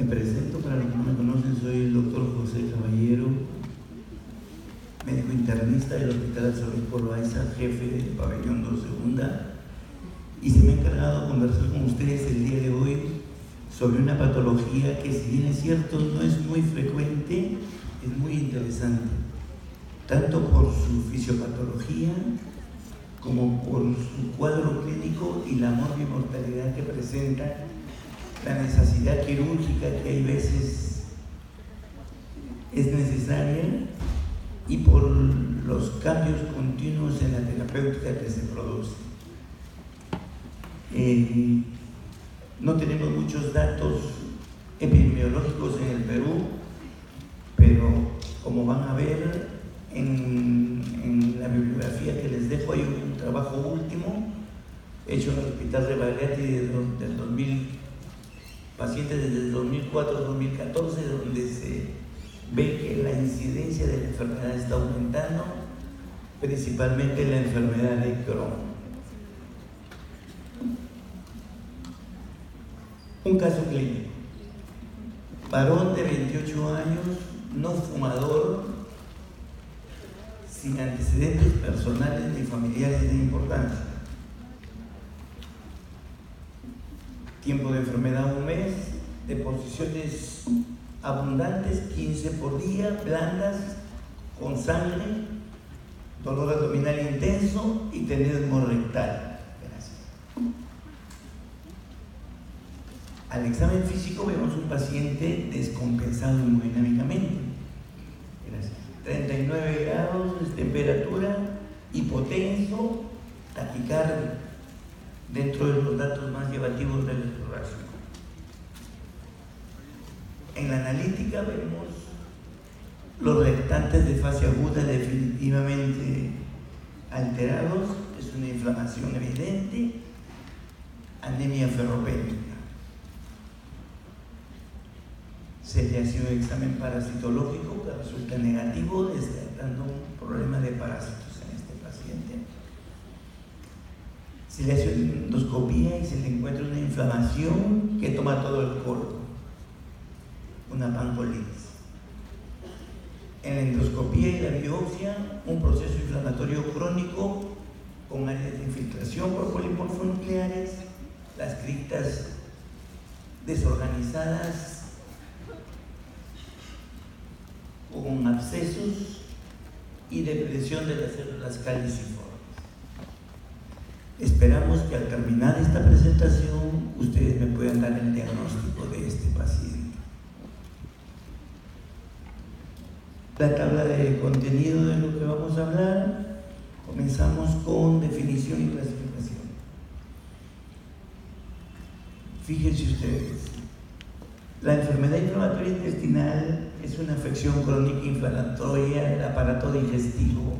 Me presento, para los que no me conocen, soy el doctor José Caballero, médico internista del Hospital Arzobispo Loaiza, jefe del pabellón 2 Segunda, y se me ha encargado de conversar con ustedes el día de hoy sobre una patología que, si bien es cierto, no es muy frecuente, es muy interesante, tanto por su fisiopatología como por su cuadro clínico y la morbimortalidad que presenta, la necesidad quirúrgica que hay veces es necesaria y por los cambios continuos en la terapéutica que se producen. No tenemos muchos datos epidemiológicos en el Perú, pero como van a ver en la bibliografía que les dejo, hay un trabajo último hecho en el Hospital de Bagliati del 2000, pacientes desde el 2004-2014, donde se ve que la incidencia de la enfermedad está aumentando, principalmente la enfermedad de Crohn. Un caso clínico: varón de 28 años, no fumador, sin antecedentes personales ni familiares de importancia. Tiempo de enfermedad 1 mes, deposiciones abundantes, 15 por día, blandas, con sangre, dolor abdominal intenso y tenesmo rectal. Gracias. Al examen físico vemos un paciente descompensado hemodinámicamente. Gracias. 39 grados de temperatura, hipotenso, taquicardia, dentro de los datos más llamativos del exploración. En la analítica vemos los restantes de fase aguda definitivamente alterados, es una inflamación evidente, anemia ferropénica. Se le hace un examen parasitológico que resulta negativo, descartando un problema de parásitos en este paciente. Se le hace una endoscopía y se le encuentra una inflamación que toma todo el colon, una pancolitis. En la endoscopía y la biopsia, un proceso inflamatorio crónico con áreas de infiltración por polimorfonucleares, las criptas desorganizadas, con abscesos y depresión de las células caliciformes. Esperamos que al terminar esta presentación ustedes me puedan dar el diagnóstico de este paciente. La tabla de contenido de lo que vamos a hablar. Comenzamos con definición y clasificación. Fíjense ustedes, la enfermedad inflamatoria intestinal es una afección crónica inflamatoria del aparato digestivo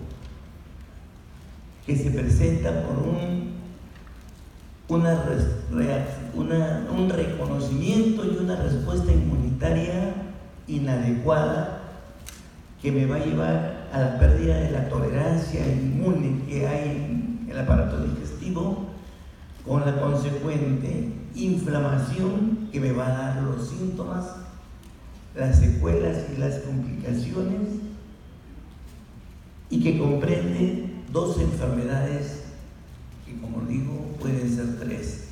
que se presenta por un reconocimiento y una respuesta inmunitaria inadecuada que me va a llevar a la pérdida de la tolerancia inmune que hay en el aparato digestivo, con la consecuente inflamación que me va a dar los síntomas, las secuelas y las complicaciones, y que comprende 2 enfermedades que, como digo, pueden ser 3: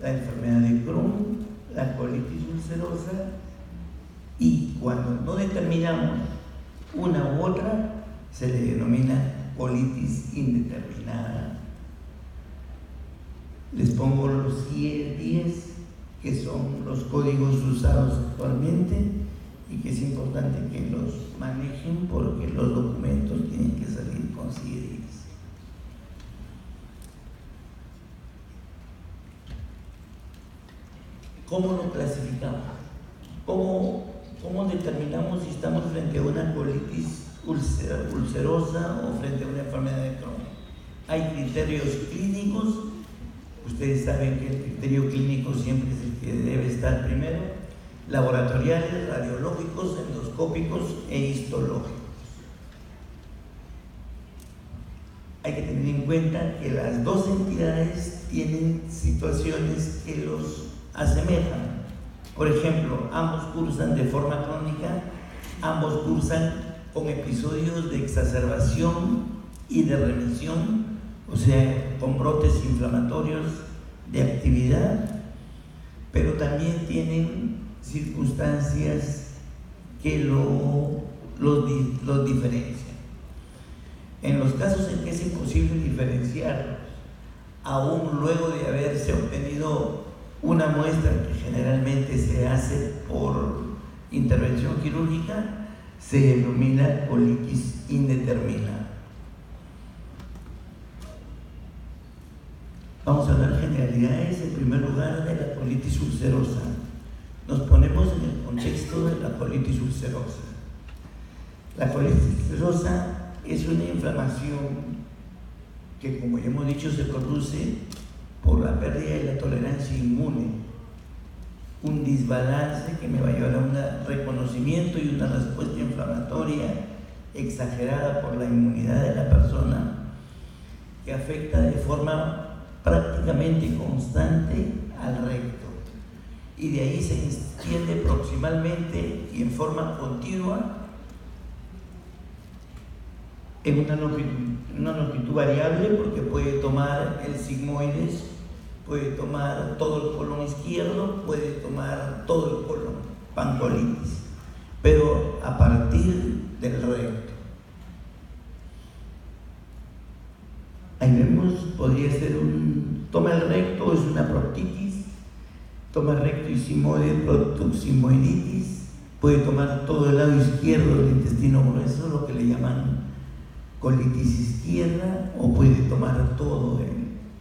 la enfermedad de Crohn, la colitis ulcerosa, y cuando no determinamos una u otra, se le denomina colitis indeterminada. Les pongo los 10, que son los códigos usados actualmente y que es importante que los manejen porque los documentos tienen que salir con CIEDIS. ¿Cómo lo clasificamos? ¿Cómo determinamos si estamos frente a una colitis ulcerosa o frente a una enfermedad de Crohn? Hay criterios clínicos. Ustedes saben que el criterio clínico siempre es el que debe estar primero: laboratoriales, radiológicos, endoscópicos e histológicos. Hay que tener en cuenta que las 2 entidades tienen situaciones que los asemejan. Por ejemplo, ambos cursan de forma crónica, ambos cursan con episodios de exacerbación y de remisión, o sea, con brotes inflamatorios de actividad, pero también tienen circunstancias que los diferencian. En los casos en que es imposible diferenciarlos, aún luego de haberse obtenido una muestra que generalmente se hace por intervención quirúrgica, se denomina colitis indeterminada. Vamos a hablar generalidades, en primer lugar, de la colitis ulcerosa. Nos ponemos en el contexto de la colitis ulcerosa. La colitis ulcerosa es una inflamación que, como ya hemos dicho, se produce por la pérdida de la tolerancia inmune, un desbalance que me va a llevar a un reconocimiento y una respuesta inflamatoria exagerada por la inmunidad de la persona, que afecta de forma prácticamente constante al recto, y de ahí se extiende proximalmente y en forma continua en una longitud variable, porque puede tomar el sigmoides, puede tomar todo el colon izquierdo, puede tomar todo el colon, pancolitis, pero a partir del recto. Ahí vemos, podría ser toma el recto, es una proctitis, toma el recto y sigmoide, proctosigmoiditis, puede tomar todo el lado izquierdo del intestino grueso, lo que le llaman colitis izquierda, o puede tomar todo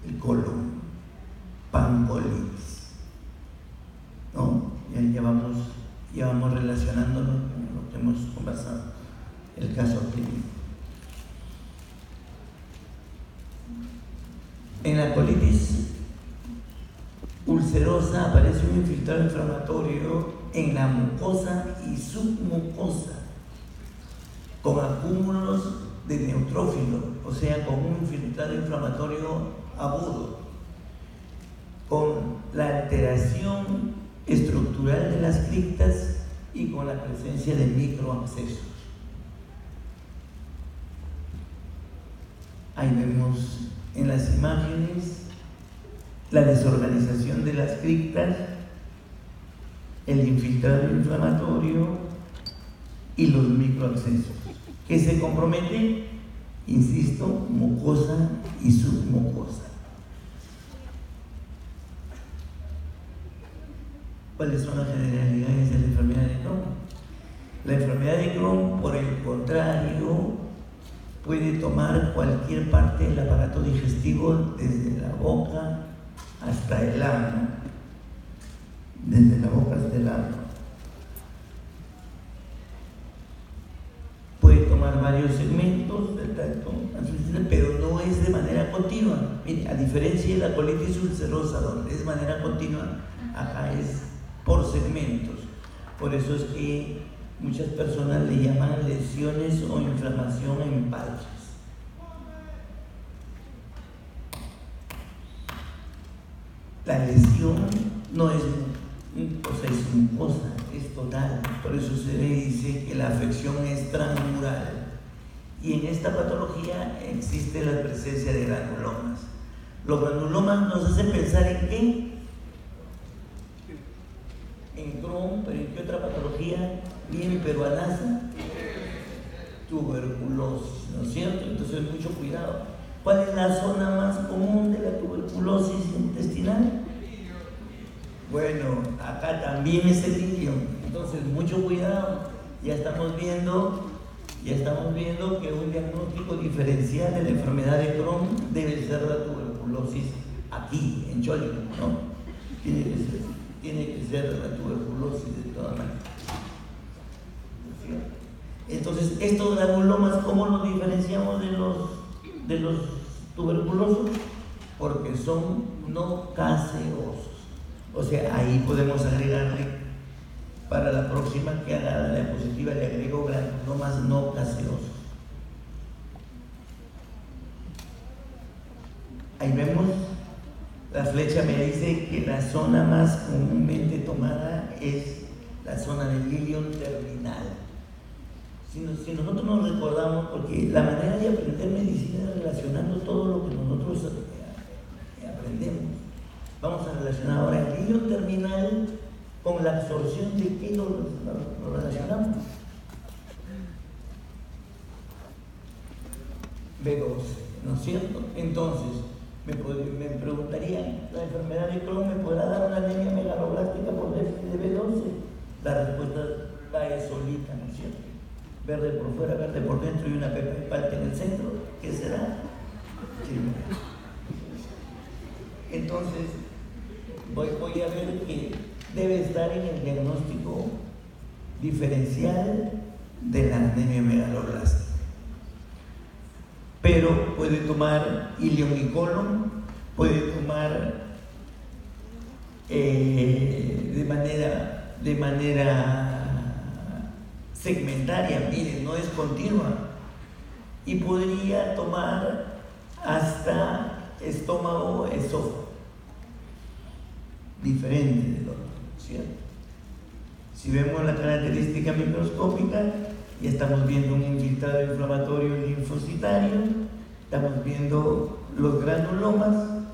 el colon, pancolitis, ¿no? Ya vamos relacionándolo con lo que hemos conversado, el caso clínico. En la colitis ulcerosa aparece un infiltrado inflamatorio en la mucosa y submucosa, con acúmulos de neutrófilo, o sea, con un infiltrado inflamatorio agudo, con la alteración estructural de las criptas y con la presencia de microabscesos. Ahí vemos en las imágenes la desorganización de las criptas, el infiltrado inflamatorio y los microabscesos, que se comprometen, insisto, mucosa y submucosa. ¿Cuáles son las generalidades de la enfermedad de Crohn? La enfermedad de Crohn, por el contrario, puede tomar cualquier parte del aparato digestivo, desde la boca hasta el ano, desde la boca hasta el ano. Puede tomar varios segmentos del tracto gastrointestinal, pero no es de manera continua. Mire, a diferencia de la colitis ulcerosa, donde es de manera continua, acá es por segmentos. Por eso es que muchas personas le llaman lesiones o inflamación en parches. La lesión no es es mucosa, es total. Por eso se le dice que la afección es transmural. Y en esta patología existe la presencia de granulomas. Los granulomas nos hacen pensar en qué, en Crohn, pero en qué otra patología bien peruanaza, tuberculosis, ¿no es cierto? Entonces mucho cuidado. ¿Cuál es la zona más común de la tuberculosis intestinal? Bueno, acá también es el ilion. Entonces mucho cuidado. Ya estamos viendo que un diagnóstico diferencial de la enfermedad de Crohn debe ser la tuberculosis aquí, en Cholico, ¿no? Tiene que ser la tuberculosis de todas maneras. Entonces, estos granulomas, ¿cómo los diferenciamos de los tuberculosos? Porque son no caseosos. O sea, ahí podemos agregarle, para la próxima que haga la diapositiva, le agrego granulomas no caseosos. Ahí vemos, la flecha me dice que las zona más comúnmente tomada es la zona del ilion terminal. Si nosotros nos recordamos, porque la manera de aprender medicina es relacionando todo lo que nosotros aprendemos. Vamos a relacionar ahora el ilion terminal con la absorción de qué lo relacionamos. B12, ¿no es cierto? Entonces, me preguntarían, ¿la enfermedad de Crohn me podrá dar una anemia megaloblástica por déficit de B12? La respuesta es solita, ¿no es cierto? Verde por fuera, verde por dentro y una pepa de palta en el centro. ¿Qué será? Entonces, voy a ver que debe estar en el diagnóstico diferencial de la anemia megaloblástica. Pero puede tomar ilion y colon, puede tomar de manera segmentaria, miren, no es continua, y podría tomar hasta estómago, esófago, diferente del otro, ¿cierto? Si vemos la característica microscópica, ya estamos viendo un infiltrado inflamatorio linfocitario, estamos viendo los granulomas,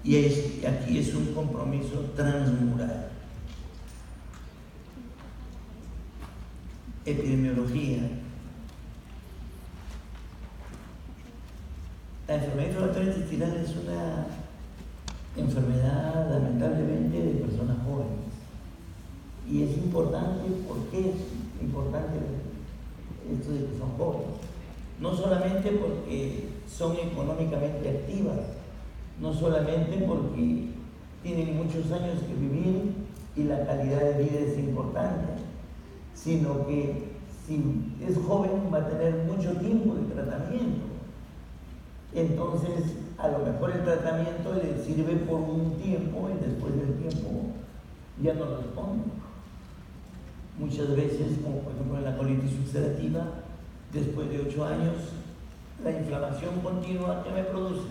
y aquí es un compromiso transmural. Epidemiología. La enfermedad inflamatoria intestinal es una enfermedad lamentablemente de personas jóvenes, y es importante. ¿Por qué es importante esto de que son jóvenes? No solamente porque son económicamente activas, no solamente porque tienen muchos años que vivir y la calidad de vida es importante, sino que si es joven va a tener mucho tiempo de tratamiento. Entonces, a lo mejor el tratamiento le sirve por un tiempo y después del tiempo ya no responde. Muchas veces, como por ejemplo en la colitis ulcerativa, después de 8 años, la inflamación continua que me produce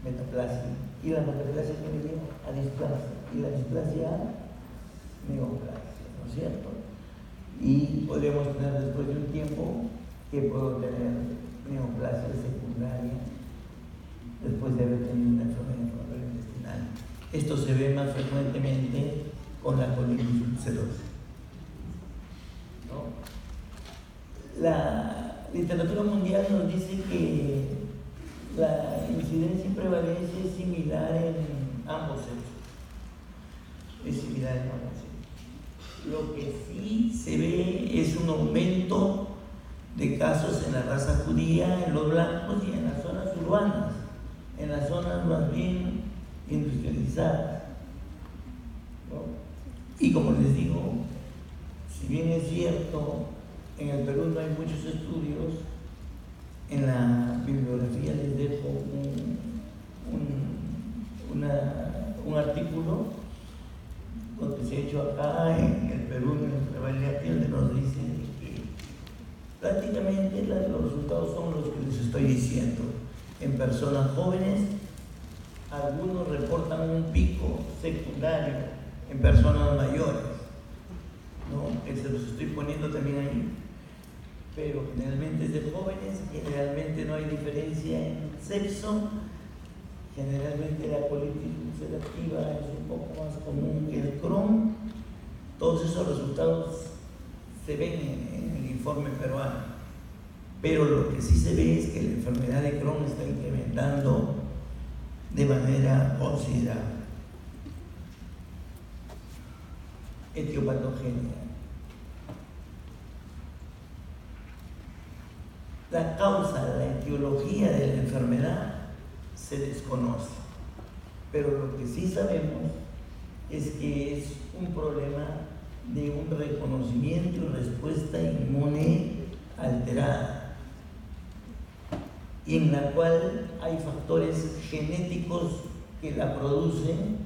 metaplasia, y la metaplasia que me lleva a displasia, y la displasia a neoplasia, ¿no es cierto? Y podríamos tener después de un tiempo que puedo tener neoplasia secundaria después de haber tenido una enfermedad inflamatoria intestinal. Esto se ve más frecuentemente con la colitis ulcerosa, ¿no? La literatura mundial nos dice que la incidencia y prevalencia es similar en ambos sexos. Es similar en ambos sexos. Lo que sí se ve es un aumento de casos en la raza judía, en los blancos y en las zonas urbanas, en las zonas más bien industrializadas, ¿no? Y como les digo, si bien es cierto, en el Perú no hay muchos estudios, en la bibliografía les dejo un artículo que se ha hecho acá en el Perú, en el Prevalente, donde nos dicen que prácticamente los resultados son los que les estoy diciendo. En personas jóvenes, algunos reportan un pico secundario en personas mayores, ¿no? Que se los estoy poniendo también ahí, pero generalmente es de jóvenes, generalmente no hay diferencia en sexo, generalmente la colitis ulcerativa es un poco más común que el Crohn. Todos esos resultados se ven en el informe peruano, pero lo que sí se ve es que la enfermedad de Crohn está incrementando de manera considerable. Etiopatogenia. La causa, la etiología de la enfermedad se desconoce, pero lo que sí sabemos es que es un problema de un reconocimiento y respuesta inmune alterada, y en la cual hay factores genéticos que la producen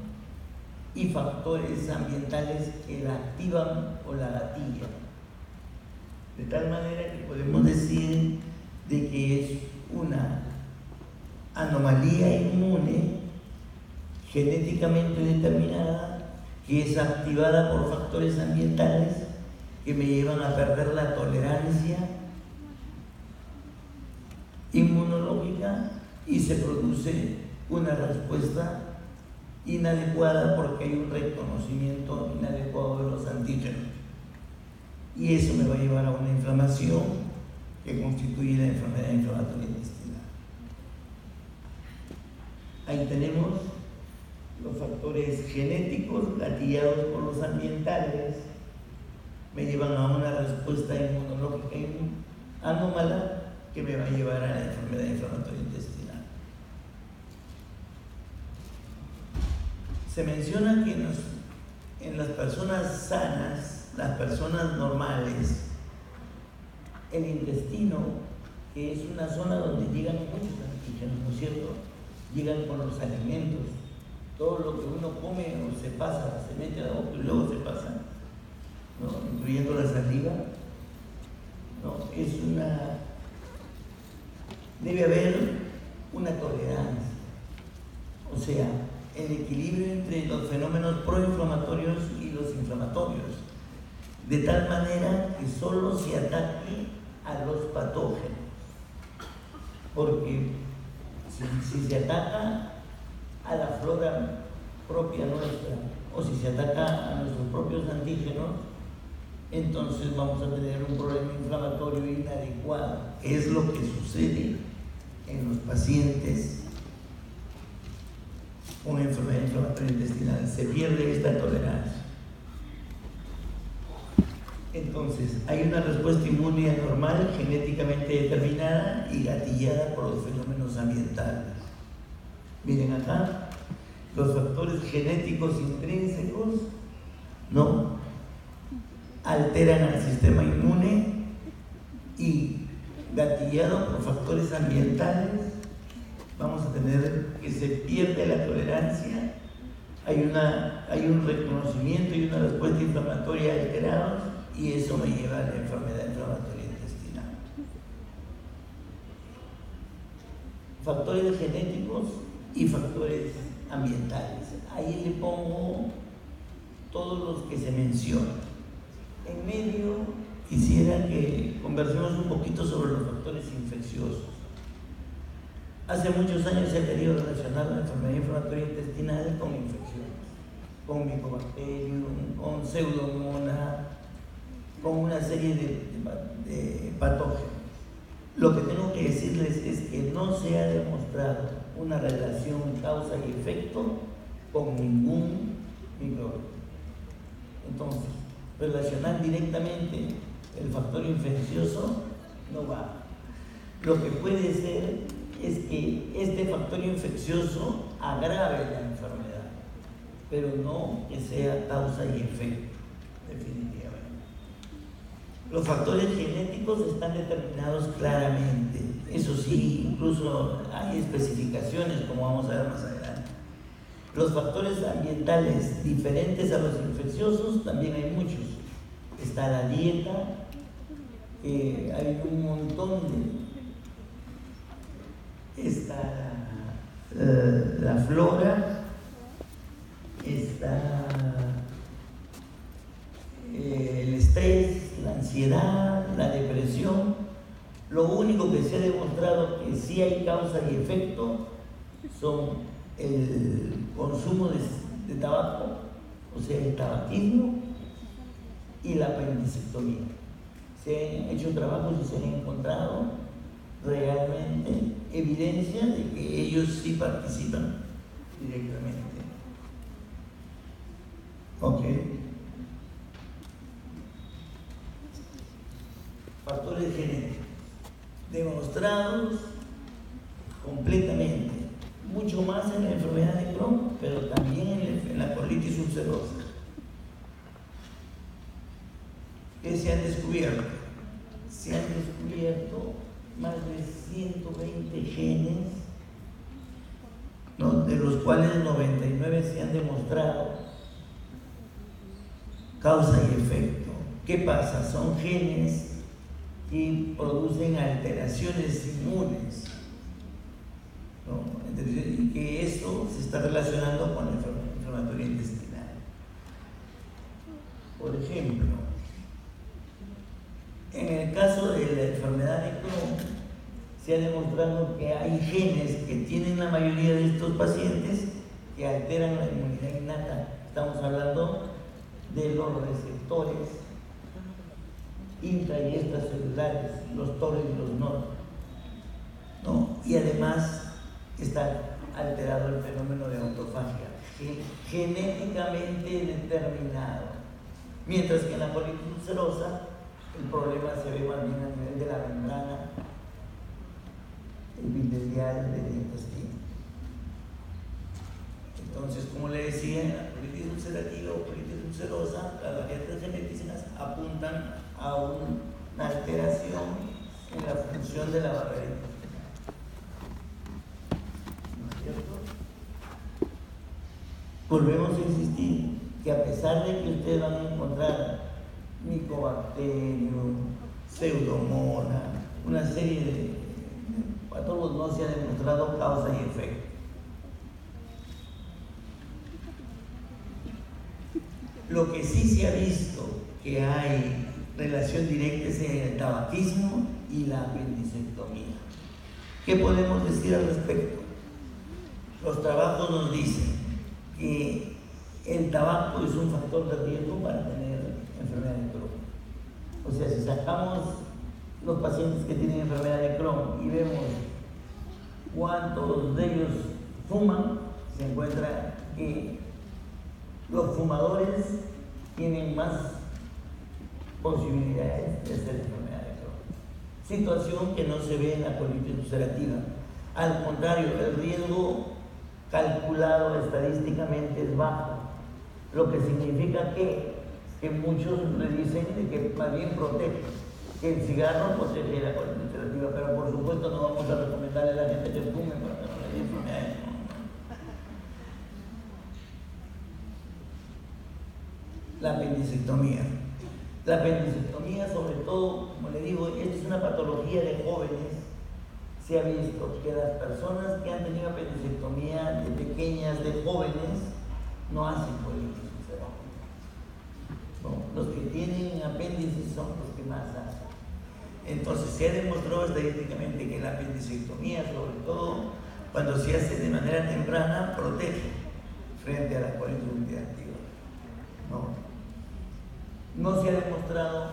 y factores ambientales que la activan o la gatillan, de tal manera que podemos decir de que es una anomalía inmune genéticamente determinada, que es activada por factores ambientales que me llevan a perder la tolerancia inmunológica y se produce una respuesta inadecuada porque hay un reconocimiento inadecuado de los antígenos. Y eso me va a llevar a una inflamación que constituye la enfermedad inflamatoria intestinal. Ahí tenemos los factores genéticos gatillados por los ambientales, me llevan a una respuesta inmunológica anómala que me va a llevar a la enfermedad inflamatoria intestinal. Se menciona que en las personas sanas, las personas normales, el intestino, que es una zona donde llegan muchos antígenos, ¿no es cierto? Llegan con los alimentos, todo lo que uno come o se pasa, se mete a la boca y luego se pasa, ¿no? Incluyendo la saliva, ¿no? Debe haber una tolerancia, o sea, el equilibrio entre los fenómenos proinflamatorios y los inflamatorios, de tal manera que solo se ataque a los patógenos, porque si se ataca a la flora propia nuestra o si se ataca a nuestros propios antígenos, entonces vamos a tener un problema inflamatorio inadecuado. Es lo que sucede en los pacientes con enfermedad inflamatoria intestinal, se pierde esta tolerancia. Entonces, hay una respuesta inmune anormal, genéticamente determinada y gatillada por los fenómenos ambientales. Miren acá, los factores genéticos intrínsecos no alteran al sistema inmune y gatillado por factores ambientales vamos a tener que se pierde la tolerancia, hay un reconocimiento y una respuesta inflamatoria alterados y eso me lleva a la enfermedad inflamatoria intestinal. Factores genéticos y factores ambientales. Ahí le pongo todos los que se mencionan. En medio quisiera que conversemos un poquito sobre los factores infecciosos. Hace muchos años se ha querido relacionar la enfermedad inflamatoria intestinal con infecciones, con Mycobacterium, con Pseudomonas, con una serie de patógenos. Lo que tengo que decirles es que no se ha demostrado una relación causa y efecto con ningún microbio. Entonces, relacionar directamente el factor infeccioso no va. Lo que puede ser es que este factor infeccioso agrave la enfermedad, pero no que sea causa y efecto, definitivamente. Los factores genéticos están determinados claramente, eso sí, incluso hay especificaciones, como vamos a ver más adelante. Los factores ambientales diferentes a los infecciosos también hay muchos. Está la dieta, hay un montón está la flora, está el estrés, la ansiedad, la depresión. Lo único que se ha demostrado que sí hay causa y efecto son el consumo de tabaco, o sea, el tabaquismo y la apendicectomía. Se han hecho trabajos y se han encontrado realmente evidencia de que ellos sí participan directamente. Ok. Factores genéticos demostrados completamente, mucho más en la enfermedad de Crohn, pero también en la colitis ulcerosa. ¿Qué se han descubierto? Se han descubierto más de 120 genes, ¿no? De los cuales 99 se han demostrado causa y efecto. ¿Qué pasa? Son genes que producen alteraciones inmunes, ¿no? y que esto se está relacionando con la inflamatoria intestinal. Por ejemplo, en el caso de la enfermedad de Crohn, se ha demostrado que hay genes que tienen la mayoría de estos pacientes que alteran la inmunidad innata. Estamos hablando de los receptores intra y extracelulares, los TOR y los NOR, ¿no? Y además está alterado el fenómeno de autofagia, genéticamente determinado. Mientras que en la colitis ulcerosa el problema se ve más bien a nivel de la membrana epitelial del intestino. Entonces, como le decía, en la colitis ulcerativa o colitis ulcerosa, las variantes genéticas apuntan a una alteración en la función de la barrera intestinal. ¿No es cierto? Volvemos a insistir que a pesar de que ustedes van a encontrar Mycobacterium, Pseudomonas, una serie de patólogos, no se ha demostrado causa y efecto. Lo que sí se ha visto que hay relación directa es el tabaquismo y la apendicectomía. ¿Qué podemos decir al respecto? Los trabajos nos dicen que el tabaco es un factor de riesgo para tener enfermedad de Crohn. O sea, si sacamos los pacientes que tienen enfermedad de Crohn y vemos cuántos de ellos fuman, se encuentra que los fumadores tienen más posibilidades de hacer enfermedad de Crohn. Situación que no se ve en la colitis ulcerativa. Al contrario, el riesgo calculado estadísticamente es bajo, lo que significa que muchos le dicen de que más bien protege, que el cigarro protege la colitis ulcerativa, pero por supuesto no vamos a recomendarle a la gente que fume para que no le dé enfermedad. La apendicectomía. La apendicectomía, sobre todo, como le digo, esta es una patología de jóvenes. Se ha visto que las personas que han tenido apendicectomía de pequeñas, de jóvenes, no hacen colitis ulcerativa. No, los que tienen apéndices son los que más hacen. Entonces, se ha demostrado estadísticamente que la apendicectomía, sobre todo cuando se hace de manera temprana, protege frente a la colitis ulcerativa. No se ha demostrado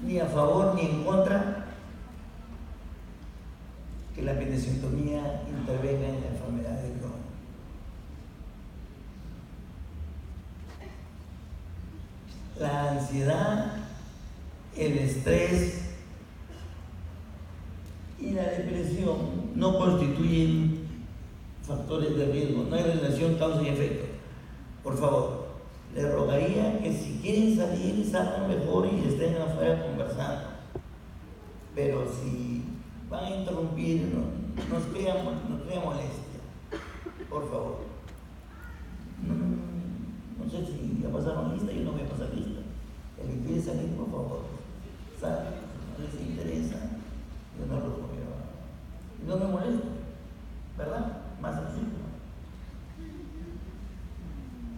ni a favor ni en contra que la apendicectomía intervenga en la enfermedad de Crohn. La ansiedad, el estrés y la depresión no constituyen factores de riesgo, no hay relación causa y efecto. Por favor, les rogaría que si quieren salir, salgan mejor y estén afuera conversando. Pero si van a interrumpir, nos crea molestia. Por favor. No sé si ya pasaron lista, yo no voy a pasar lista. El que quiere salir, por favor, salga. No les interesa, yo no lo voy a... No me molesto, ¿verdad? Más sencillo.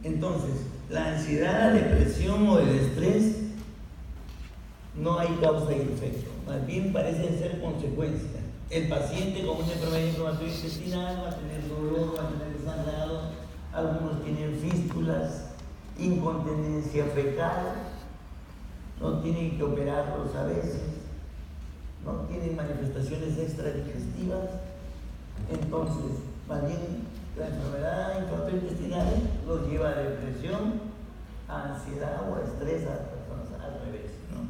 Entonces, la ansiedad, la depresión o el estrés no hay causa y efecto, más bien parecen ser consecuencias. El paciente con una enfermedad inflamatoria intestinal va a tener dolor, va a tener sangrado, algunos tienen fístulas, incontinencia fecal, no tienen que operarlos a veces, no tienen manifestaciones extradigestivas. Entonces, más bien la enfermedad inflamatoria intestinal los lleva a depresión, a ansiedad o a estrés a las personas al revés, ¿no?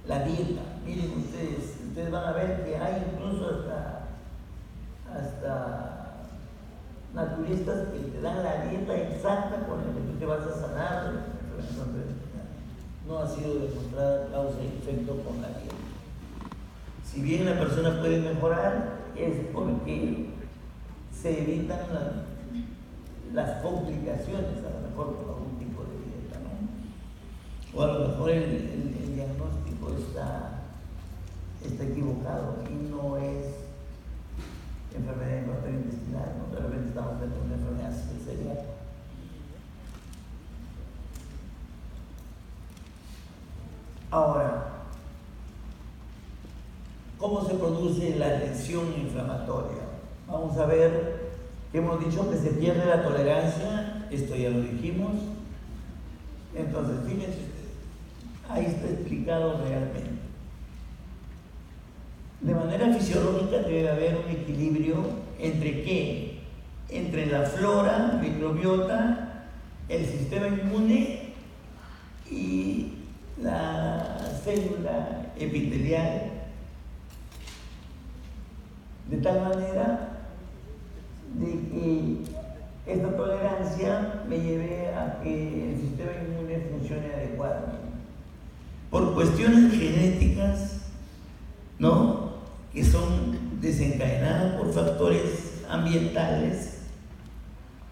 La dieta, miren ustedes van a ver que hay incluso hasta naturistas que te dan la dieta exacta con la que tú te vas a sanar de la enfermedad inflamatoria intestinal. No ha sido demostrada causa y efecto con la dieta. Si bien la persona puede mejorar, es porque se evitan las complicaciones, a lo mejor por algún tipo de dieta, ¿no? O a lo mejor el diagnóstico está equivocado y no es enfermedad enfermedad inflamatoria intestinal, ¿no? De repente estamos frente a una enfermedad celíaca. Ahora, ¿cómo se produce la lesión inflamatoria? Vamos a ver que hemos dicho que se pierde la tolerancia, esto ya lo dijimos. Entonces, fíjense ustedes, ahí está explicado realmente. De manera fisiológica debe haber un equilibrio entre ¿qué? Entre la flora, microbiota, el sistema inmune y la célula epitelial, de tal manera de que esta tolerancia me lleve a que el sistema inmune funcione adecuadamente. Por cuestiones genéticas, ¿no?, que son desencadenadas por factores ambientales,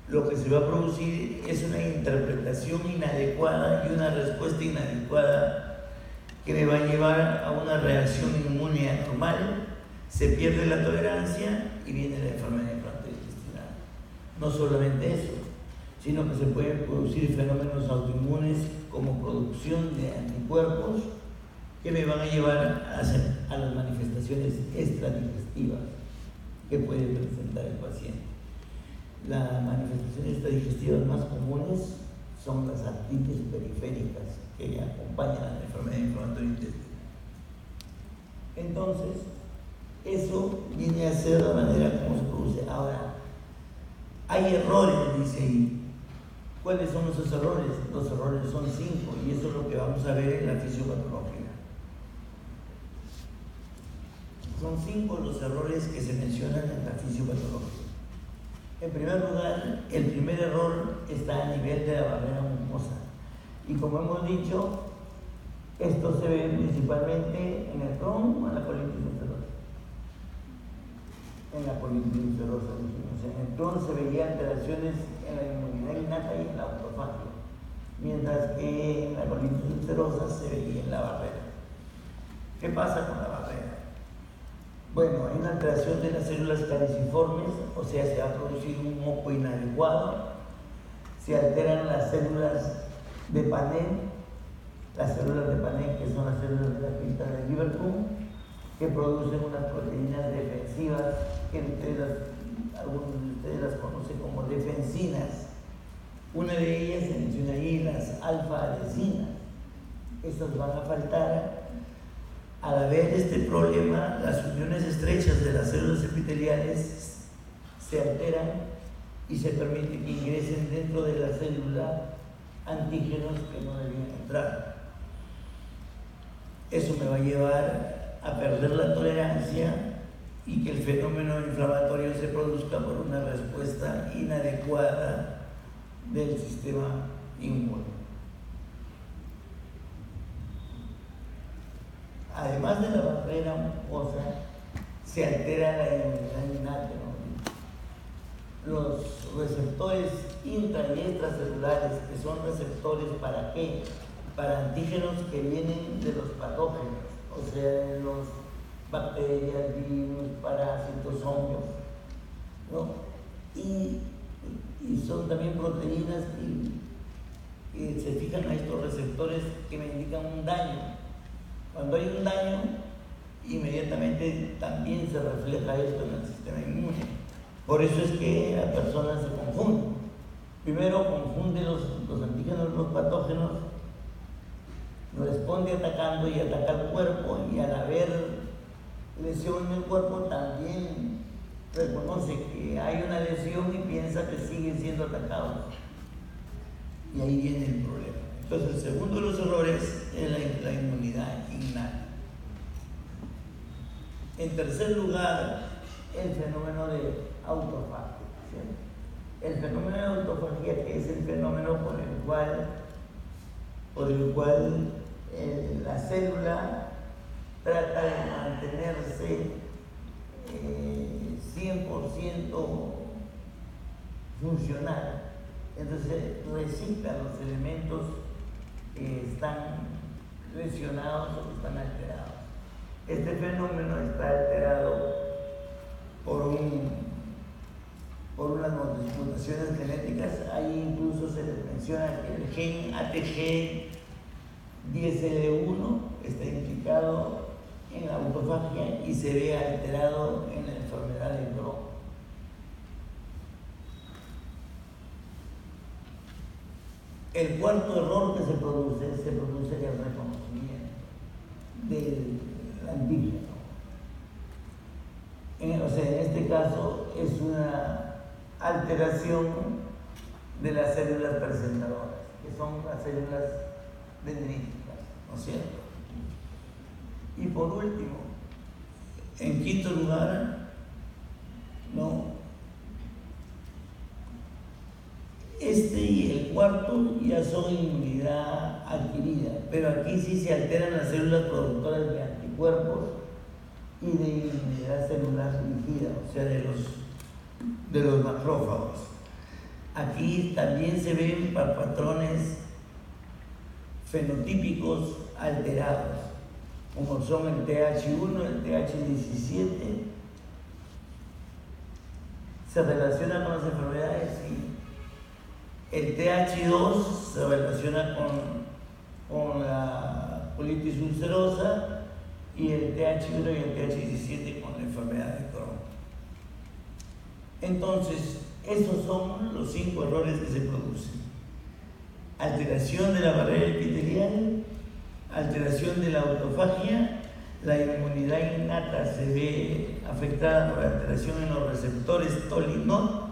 lo que se va a producir es una interpretación inadecuada y una respuesta inadecuada que me va a llevar a una reacción inmune anormal. Se pierde la tolerancia y viene la enfermedad inflamatoria intestinal. No solamente eso, sino que se pueden producir fenómenos autoinmunes como producción de anticuerpos que me van a llevar a las manifestaciones extradigestivas que puede presentar el paciente. Las manifestaciones extradigestivas más comunes son las artritis periféricas que acompañan a la enfermedad inflamatoria intestinal. Entonces, eso viene a ser la manera como se produce. Ahora, hay errores, dice ahí. ¿Cuáles son esos errores? Los errores son 5 y eso es lo que vamos a ver en la fisiopatología. Son 5 los errores que se mencionan en la fisiopatología. En primer lugar, el primer error está a nivel de la barrera mucosa. Y como hemos dicho, esto se ve principalmente en el Crohn o en la colitis ulcerosa. En la colitis ulcerosa, dijimos. En el Crohn se veían alteraciones en la inmunidad innata y en la autofagia, mientras que en la colitis ulcerosa se veía en la barrera. ¿Qué pasa con la barrera? Bueno, hay una alteración de las células caliciformes, o sea, se va a producir un moco inadecuado, se alteran las células de Panen, las células de Panen, que son las células de la crista de Liverpool, que producen unas proteínas defensivas que algunos de ustedes las conocen como defensinas. Una de ellas se menciona ahí, las alfa-adhesinas. Estas van a faltar. Al haber este problema, las uniones estrechas de las células epiteliales se alteran y se permite que ingresen dentro de la célula antígenos que no debían entrar. Eso me va a llevar a perder la tolerancia y que el fenómeno inflamatorio se produzca por una respuesta inadecuada del sistema inmune. Además de la barrera mucosa, se altera la inmunidad innata, ¿no? Los receptores intra y extracelulares, que son receptores ¿para qué? Para antígenos que vienen de los patógenos, o sea, de los bacterias, virus, parásitos, hongos, ¿no? Y son también proteínas que se fijan a estos receptores que me indican un daño. Cuando hay un daño, inmediatamente también se refleja esto en el sistema inmune. Por eso es que las personas se confunden. Primero confunden los antígenos, los patógenos, responde atacando y ataca al cuerpo, y al haber lesión en el cuerpo también reconoce que hay una lesión y piensa que siguen siendo atacados. Y ahí viene el problema. Entonces, el segundo de los errores es la inmunidad innata. En tercer lugar, el fenómeno de autofagia. ¿Sí? El fenómeno de autofagia, que es el fenómeno por el cual la célula trata de mantenerse 100% funcional. Entonces recicla los elementos que están lesionados o que están alterados. Este fenómeno está alterado por un por unas mutaciones genéticas. Ahí incluso se les menciona que el gen ATG10L1 está implicado en la autofagia y se ve alterado en la enfermedad de Crohn. El cuarto error que se produce el reconocimiento del antígeno. O sea, en este caso es una alteración de las células presentadoras, que son las células dendríticas, ¿no es cierto? Y por último, en quinto lugar, este y el cuarto ya son inmunidad adquirida, pero aquí sí se alteran las células productoras de anticuerpos y de inmunidad celular dirigida, o sea, de los macrófagos. Aquí también se ven patrones fenotípicos alterados, como son el TH1, el TH17. Se relaciona con las enfermedades y el TH2 se relaciona con la colitis ulcerosa y el TH1 y el TH17 con la enfermedad de Crohn. Entonces, esos son los 5 errores que se producen: alteración de la barrera epitelial, alteración de la autofagia, la inmunidad innata se ve afectada por alteración en los receptores TOL-NOT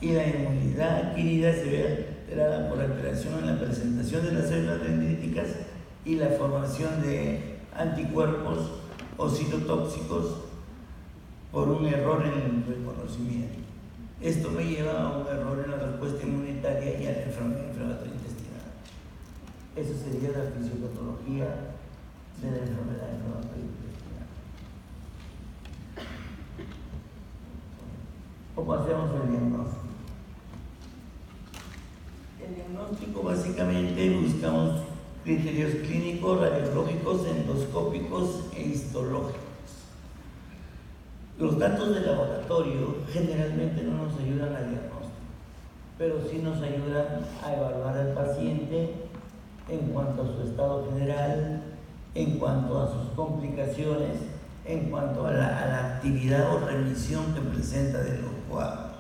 y la inmunidad adquirida se ve alterada por alteración en la presentación de las células dendríticas y la formación de anticuerpos o citotóxicos por un error en el reconocimiento. Esto me lleva a un error en la respuesta inmunitaria y a la enfermedad inflamatoria intestinal. Eso sería la fisiopatología de la enfermedad inflamatoria intestinal. ¿Cómo hacemos el diagnóstico? El diagnóstico básicamente buscamos criterios clínicos, radiológicos, endoscópicos e histológicos. Los datos de laboratorio generalmente no nos ayudan al diagnóstico, pero sí nos ayudan a evaluar al paciente en cuanto a su estado general, en cuanto a sus complicaciones, en cuanto a la actividad o remisión que presenta de los cuadros.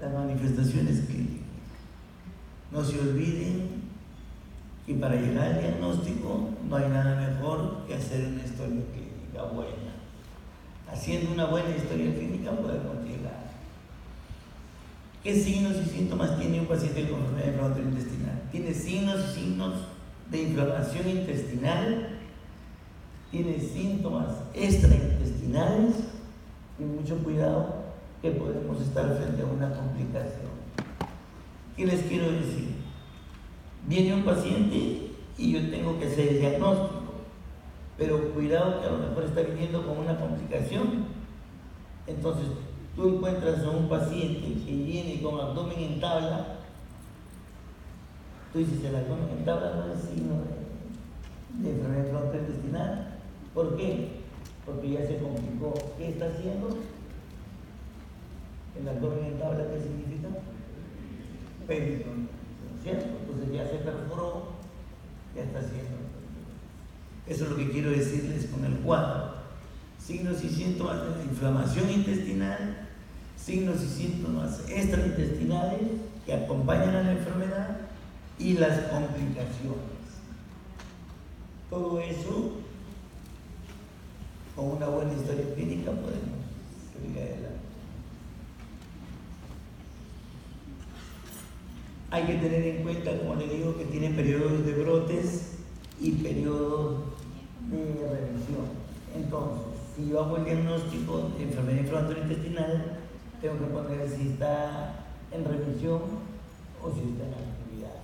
Las manifestaciones clínicas. No se olviden que para llegar al diagnóstico no hay nada mejor que hacer una historia clínica buena. Haciendo una buena historia clínica podemos llegar. ¿Qué signos y síntomas tiene un paciente con enfermedad inflamatoria intestinal? Tiene signos de inflamación intestinal, tiene síntomas extraintestinales y mucho cuidado que podemos estar frente a una complicación. ¿Qué les quiero decir? Viene un paciente y yo tengo que hacer el diagnóstico, pero cuidado que a lo mejor está viniendo con una complicación. Entonces, tú encuentras a un paciente que viene con abdomen en tabla, tú dices, el abdomen en tabla no es signo de enfermedad inflamatoria intestinal. ¿Por qué? Porque ya se complicó. ¿Qué está haciendo? El abdomen en tabla, ¿qué significa? Peritoneo, ¿cierto? Entonces ya se perforó, ya está haciendo. Eso es lo que quiero decirles con el cuadro. Signos y síntomas de la inflamación intestinal, signos y síntomas extraintestinales que acompañan a la enfermedad y las complicaciones. Todo eso, con una buena historia clínica, podemos seguir adelante. Hay que tener en cuenta, como le digo, que tiene periodos de brotes y periodos de remisión. Entonces, si yo hago el diagnóstico de enfermedad inflamatoria intestinal, tengo que poner si está en remisión o si está en actividad.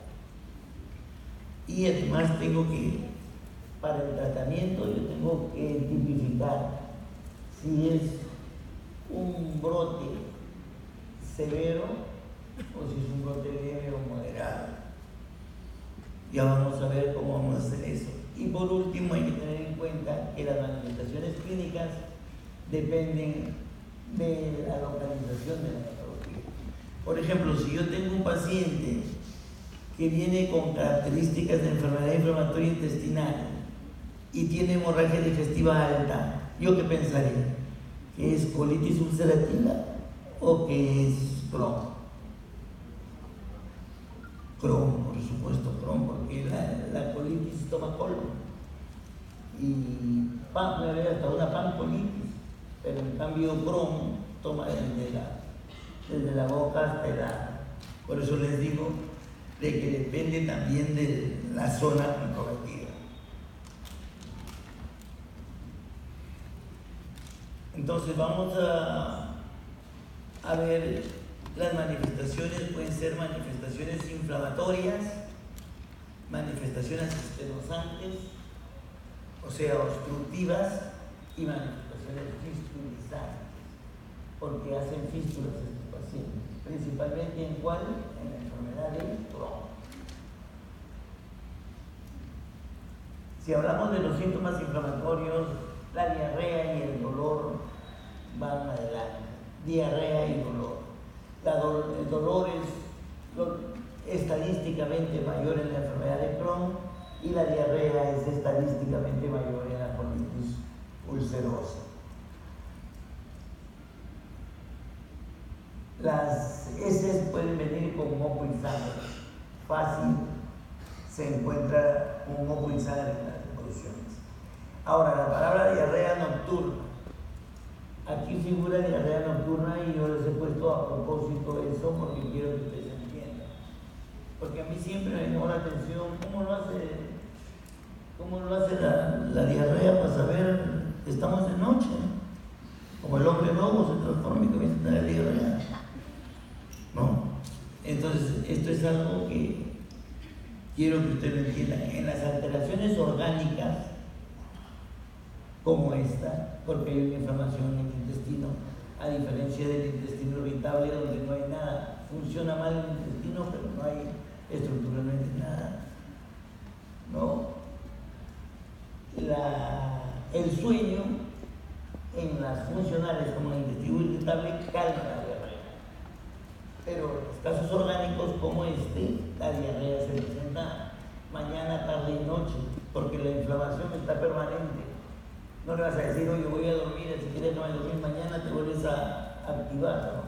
Y además tengo que, para el tratamiento, yo tengo que tipificar si es un brote severo o si es un brote leve o moderado. Ya vamos a ver cómo vamos a hacer eso. Y por último, hay que tener en cuenta que las manifestaciones clínicas dependen de la localización de la patología. Por ejemplo, si yo tengo un paciente que viene con características de enfermedad inflamatoria intestinal y tiene hemorragia digestiva alta, ¿yo qué pensaría? ¿Que es colitis ulcerativa o que es Crohn? Crohn, por supuesto, Crohn, porque la colitis toma colon y puede haber hasta una pancolitis, pero en cambio Crohn toma desde la boca hasta el ano. Por eso les digo de que depende también de la zona comprometida. Entonces vamos a ver las manifestaciones. Pueden ser manifestaciones inflamatorias, manifestaciones estenosantes, o sea, obstructivas, y manifestaciones fistulizantes, porque hacen fístulas estos pacientes, principalmente en cuál, en la enfermedad de Crohn. Si hablamos de los síntomas inflamatorios, la diarrea y el dolor van adelante. Diarrea y dolor. El dolor es estadísticamente mayor en la enfermedad de Crohn y la diarrea es estadísticamente mayor en la colitis ulcerosa. Las heces pueden venir con moco y sangre. Fácil se encuentra un moco y sangre en las evoluciones. Ahora, la palabra diarrea nocturna. Aquí figura diarrea nocturna y yo les he puesto a propósito eso porque quiero que ustedes entiendan. Porque a mí siempre me llamó la atención cómo lo hace la diarrea para saber que estamos de noche, ¿no? Como el hombre lobo se transforma y comienza a tener diarrea, ¿no? Entonces, esto es algo que quiero que ustedes lo entiendan. En las alteraciones orgánicas, como esta, porque hay una inflamación en el intestino, a diferencia del intestino irritable donde no hay nada, funciona mal el intestino, pero no hay estructuralmente nada, ¿no? El sueño en las funcionales como el intestino irritable calma la diarrea, pero en los casos orgánicos como la diarrea se presenta mañana, tarde y noche, porque la inflamación está permanente. No le vas a decir, oye, voy a dormir, si quieres no vas a dormir mañana, te vuelves a activar, ¿no?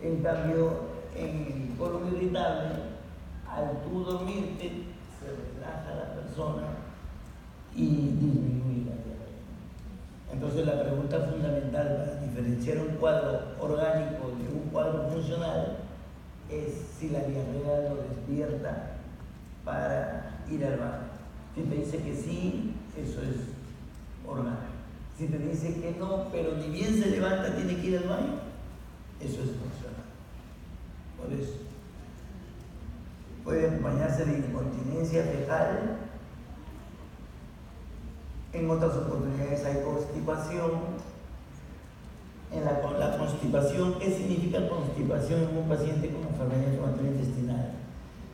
En cambio, en el colon irritable, al tú dormirte, se relaja la persona y disminuye la diarrea. Entonces la pregunta fundamental para diferenciar un cuadro orgánico de un cuadro funcional es si la diarrea lo despierta para ir al baño. Si te dice que sí, eso es orgánico. Si te dice que no, pero ni bien se levanta, tiene que ir al baño, eso es funcional. Por eso puede acompañarse de incontinencia fecal. En otras oportunidades hay constipación. La constipación, ¿qué significa constipación en un paciente con enfermedad inflamatoria intestinal?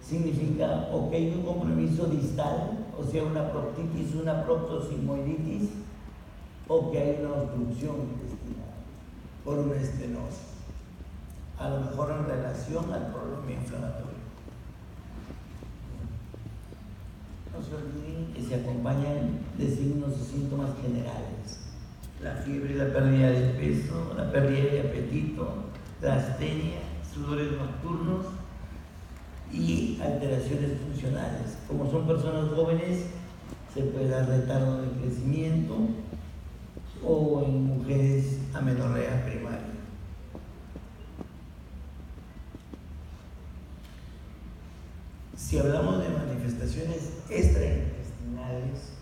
Significa o que hay un compromiso distal, o sea, una proctitis, una proctosigmoiditis, o que hay una obstrucción intestinal por una estenosis, a lo mejor en relación al problema inflamatorio. No se olviden que se acompañan de signos y síntomas generales: la fiebre, la pérdida de peso, la pérdida de apetito, la astenia, sudores nocturnos y alteraciones funcionales. Como son personas jóvenes, se puede dar retardo de crecimiento, o en mujeres amenorrea primaria. Si hablamos de manifestaciones extraintestinales,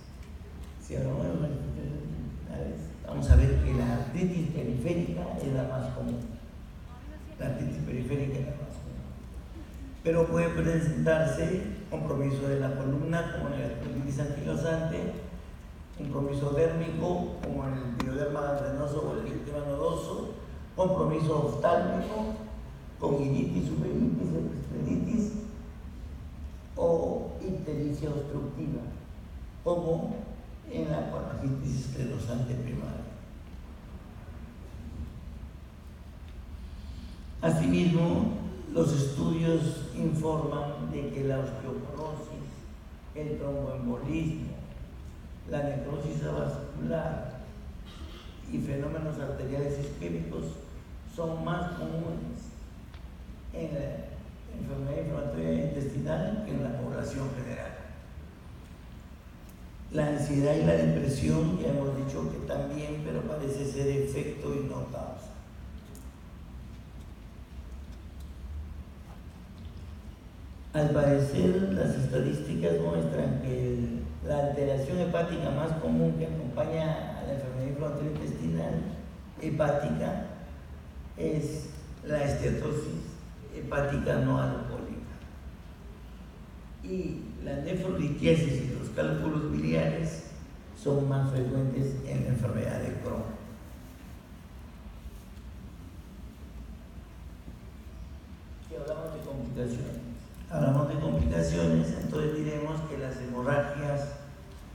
vamos a ver que la artritis periférica es la más común. La artritis periférica es la más común. Pero puede presentarse compromiso de la columna, como en la artritis anquilosante, compromiso dérmico, como en el pioderma gangrenoso o el eritema nodoso, compromiso oftálmico, con initis, uberitis, escleritis o ictericia obstructiva, como en la coracitis esclerosante primaria. Asimismo, los estudios informan de que la osteoporosis, el tromboembolismo, la necrosis vascular y fenómenos arteriales isquémicos son más comunes en la enfermedad inflamatoria intestinal que en la población general. La ansiedad y la depresión, ya hemos dicho que también, pero parece ser efecto y no causa. Al parecer, las estadísticas muestran que la alteración hepática más común que acompaña a la enfermedad inflamatoria intestinal hepática es la esteatosis hepática no alcohólica. Y la nefrolitiasis y los cálculos biliares son más frecuentes en la enfermedad de Crohn. Si hablamos de complicaciones, entonces diremos que las hemorragias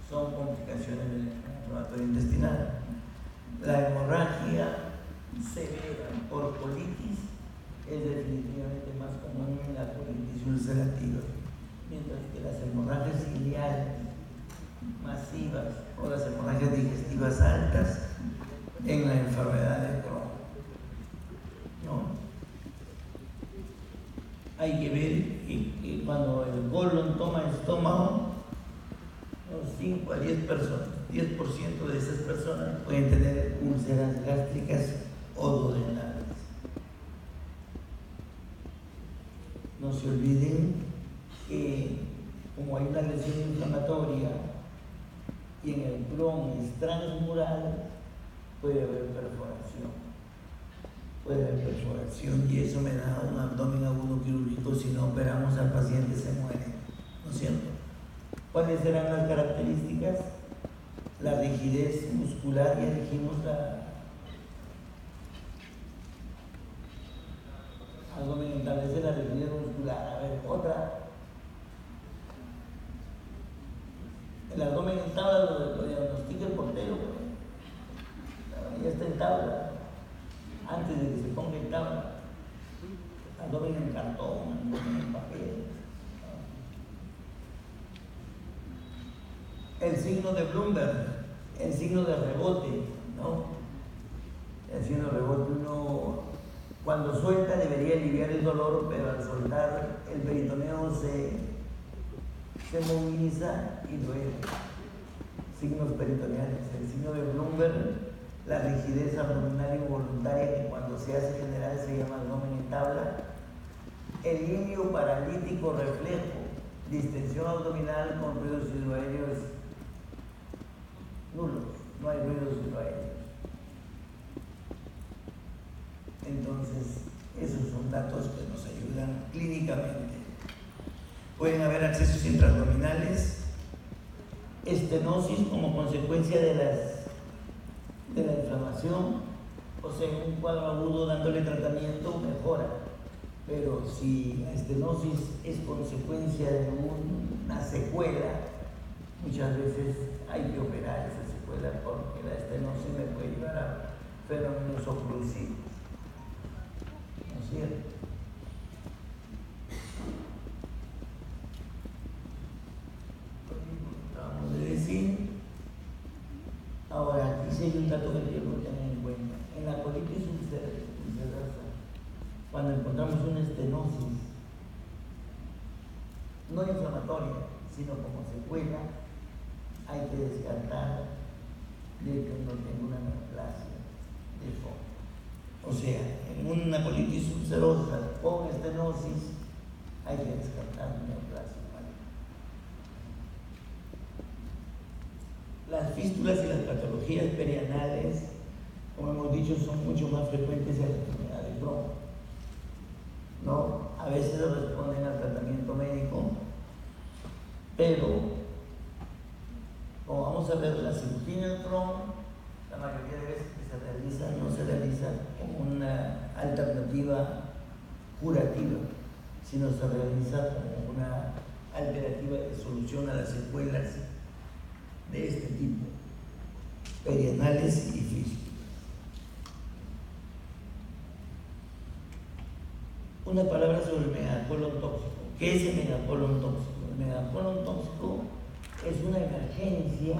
son complicaciones del inflamatorio intestinal. La hemorragia severa por colitis es definitivamente más común en la colitis ulcerativa, mientras que las hemorragias ciliares masivas o las hemorragias digestivas altas en la enfermedad de Crohn. ¿No? Hay que ver que cuando el colon toma estómago, 5 a 10 personas, 10% de esas personas pueden tener úlceras gástricas o duodenales. No se olviden que como hay una lesión inflamatoria y en el Crohn es transmural, puede haber perforación. Y eso me da un abdomen agudo quirúrgico. Si no operamos al paciente se muere, ¿no es cierto? ¿Cuáles serán las características? La rigidez muscular, ya dijimos, abdomen establece la rigidez muscular. A ver, otra. El abdomen en tabla lo diagnostica el portero, ya está en tabla. Antes de que se ponga en tabla, abdomen en cartón, abdomen en papel. El signo de Bloomberg, el signo de rebote, ¿no? El signo de rebote, uno cuando suelta debería aliviar el dolor, pero al soltar el peritoneo se moviliza y duele. Signos peritoneales, el signo de Bloomberg, la rigidez abdominal involuntaria que cuando se hace general se llama abdomen en tabla, el ilio paralítico reflejo, distensión abdominal con ruidos sinuoaéreos nulos, no hay ruidos sinuoaéreos. Entonces, esos son datos que nos ayudan clínicamente. Pueden haber accesos intraabdominales, estenosis como consecuencia de la inflamación, o sea, en un cuadro agudo dándole tratamiento mejora, pero si la estenosis es consecuencia de una secuela, muchas veces hay que operar esa secuela porque la estenosis me puede llevar a fenómenos oclusivos, ¿no es cierto? Acabamos de decir. Ahora, aquí sí hay un dato que debemos tener en cuenta. En la colitis ulcerosa, cuando encontramos una estenosis, no inflamatoria, sino como secuela, hay que descartar de que uno tenga una neoplasia de fondo. O sea, en una colitis ulcerosa con estenosis, hay que descartar neoplasia. Las fístulas y las patologías perianales, como hemos dicho, son mucho más frecuentes en la enfermedad de Crohn, ¿no? A veces responden al tratamiento médico, pero como vamos a ver, la cirugía en Crohn, la mayoría de veces que se realiza, no se realiza como una alternativa curativa, sino se realiza como una alternativa de solución a las secuelas de este tipo, perianales y fístulas. Una palabra sobre el megacolon tóxico. ¿Qué es el megacolon tóxico? El megacolon tóxico es una emergencia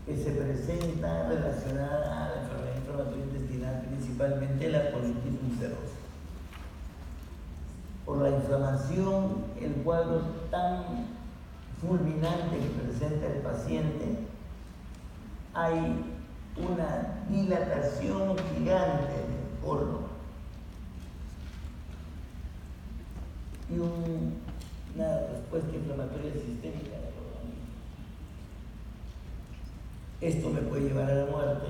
que se presenta relacionada a la enfermedad inflamatoria intestinal, principalmente la colitis ulcerosa. Por la inflamación, el cuadro tan fulminante que presenta el paciente, hay una dilatación gigante del colon y una respuesta inflamatoria sistémica del organismo. Esto me puede llevar a la muerte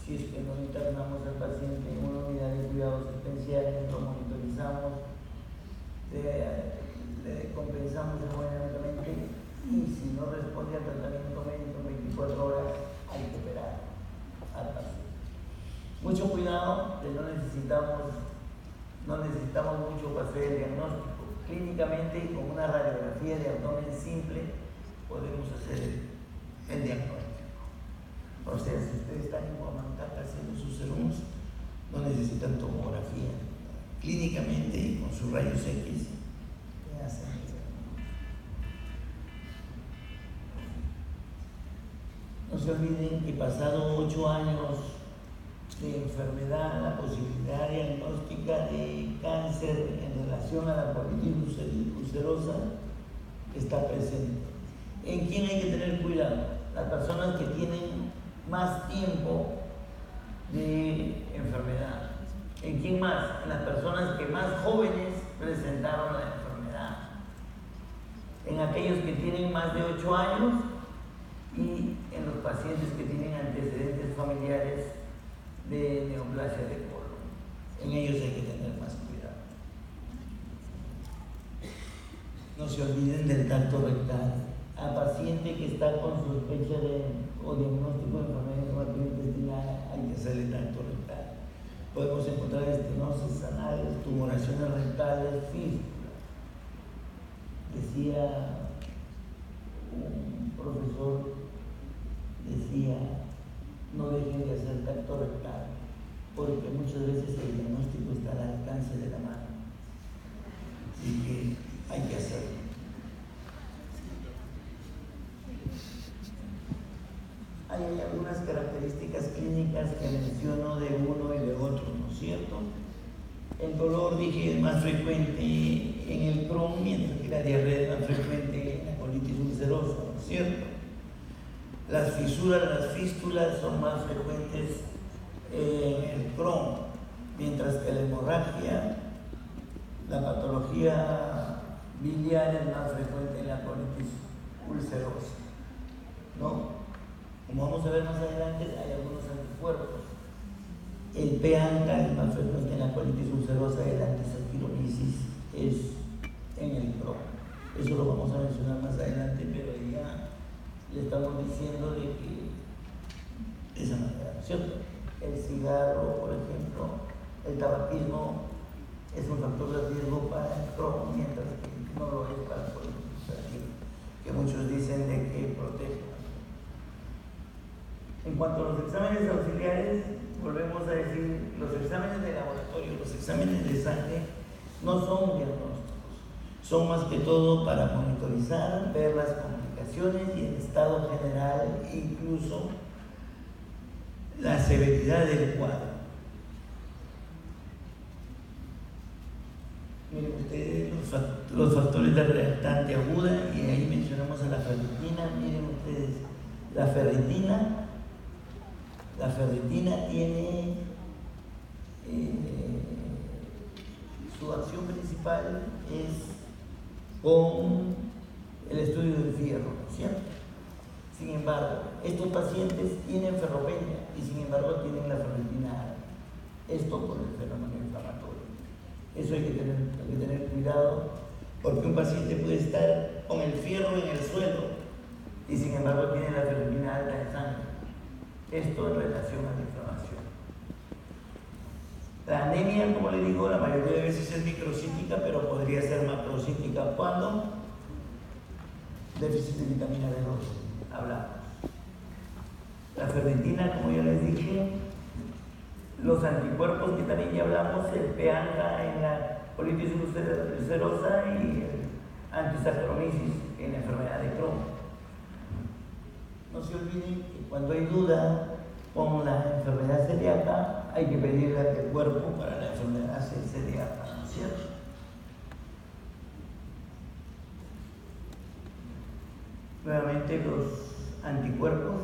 si es que no internamos al paciente en una unidad de cuidados especiales, lo monitorizamos, le compensamos hemodinámicamente y si no responde al tratamiento médico en 24 horas hay que operar al paciente. Mucho cuidado, que no necesitamos mucho para hacer el diagnóstico. Clínicamente, con una radiografía de abdomen simple, podemos hacer el diagnóstico. O sea, si ustedes están en Huamantata haciendo sus serums, no necesitan tomografía. Clínicamente y con sus rayos X, ¿qué hacen? No se olviden que pasado 8 años de enfermedad, la posibilidad diagnóstica de cáncer en relación a la colitis ulcerosa está presente. ¿En quién hay que tener cuidado? Las personas que tienen más tiempo de enfermedad. ¿En quién más? En las personas que más jóvenes presentaron la enfermedad. En aquellos que tienen más de 8 años y en los pacientes que tienen antecedentes familiares de neoplasia de colon. En ellos hay que tener más cuidado. No se olviden del tacto rectal. A paciente que está con sospecha o diagnóstico de enfermedad inflamatoria intestinal hay que hacerle tacto rectal. Podemos encontrar estenosis anales, tumoraciones rectales, fístulas. Decía un profesor, no dejen de hacer tacto rectal, porque muchas veces el diagnóstico está al alcance de la mano. Así que hay que hacerlo. Hay algunas características clínicas que menciono de uno y de otro, ¿no es cierto? El dolor, dije, es más frecuente en el Crohn, mientras que la diarrea es más frecuente en la colitis ulcerosa, ¿no es cierto? Las fisuras, las fístulas son más frecuentes en el Crohn, mientras que la hemorragia, la patología biliar es más frecuente en la colitis ulcerosa, ¿no? Como vamos a ver más adelante, hay algunos anticuerpos. El P-ANCA es más frecuente en la colitis ulcerosa, el antisaccharomyces es en el Crohn. Eso lo vamos a mencionar más adelante, pero ya le estamos diciendo de que de esa manera, ¿no es cierto? El cigarro, por ejemplo, el tabaquismo es un factor de riesgo para el Crohn, mientras que no lo es para el colitis ulcerosa, que muchos dicen de que protege. En cuanto a los exámenes auxiliares, volvemos a decir, los exámenes de laboratorio, los exámenes de sangre no son diagnósticos, son más que todo para monitorizar, ver las complicaciones y el estado general, incluso la severidad del cuadro. Miren ustedes los factores de reactante aguda, y ahí mencionamos a la ferritina. Miren ustedes, la ferritina tiene su acción principal es con el estudio del fierro, ¿cierto? Sin embargo, estos pacientes tienen ferropenia y sin embargo tienen la ferritina alta. Esto por el fenómeno inflamatorio. Eso hay que tener cuidado, porque un paciente puede estar con el fierro en el suelo y sin embargo tiene la ferritina alta en sangre. Esto en relación a la inflamación. La anemia, como le digo, la mayoría de veces es microcítica, pero podría ser macrocítica. ¿Cuándo? Déficit de vitamina B12, hablamos. La ferritina, como ya les dije, los anticuerpos que también ya hablamos, el P-ANCA en la colitis ulcerosa y antisaccharomyces en la enfermedad de Crohn. No se olviden que cuando hay duda con la enfermedad celíaca, hay que pedirle al cuerpo para la enfermedad celíaca, ¿no es cierto? Nuevamente los anticuerpos.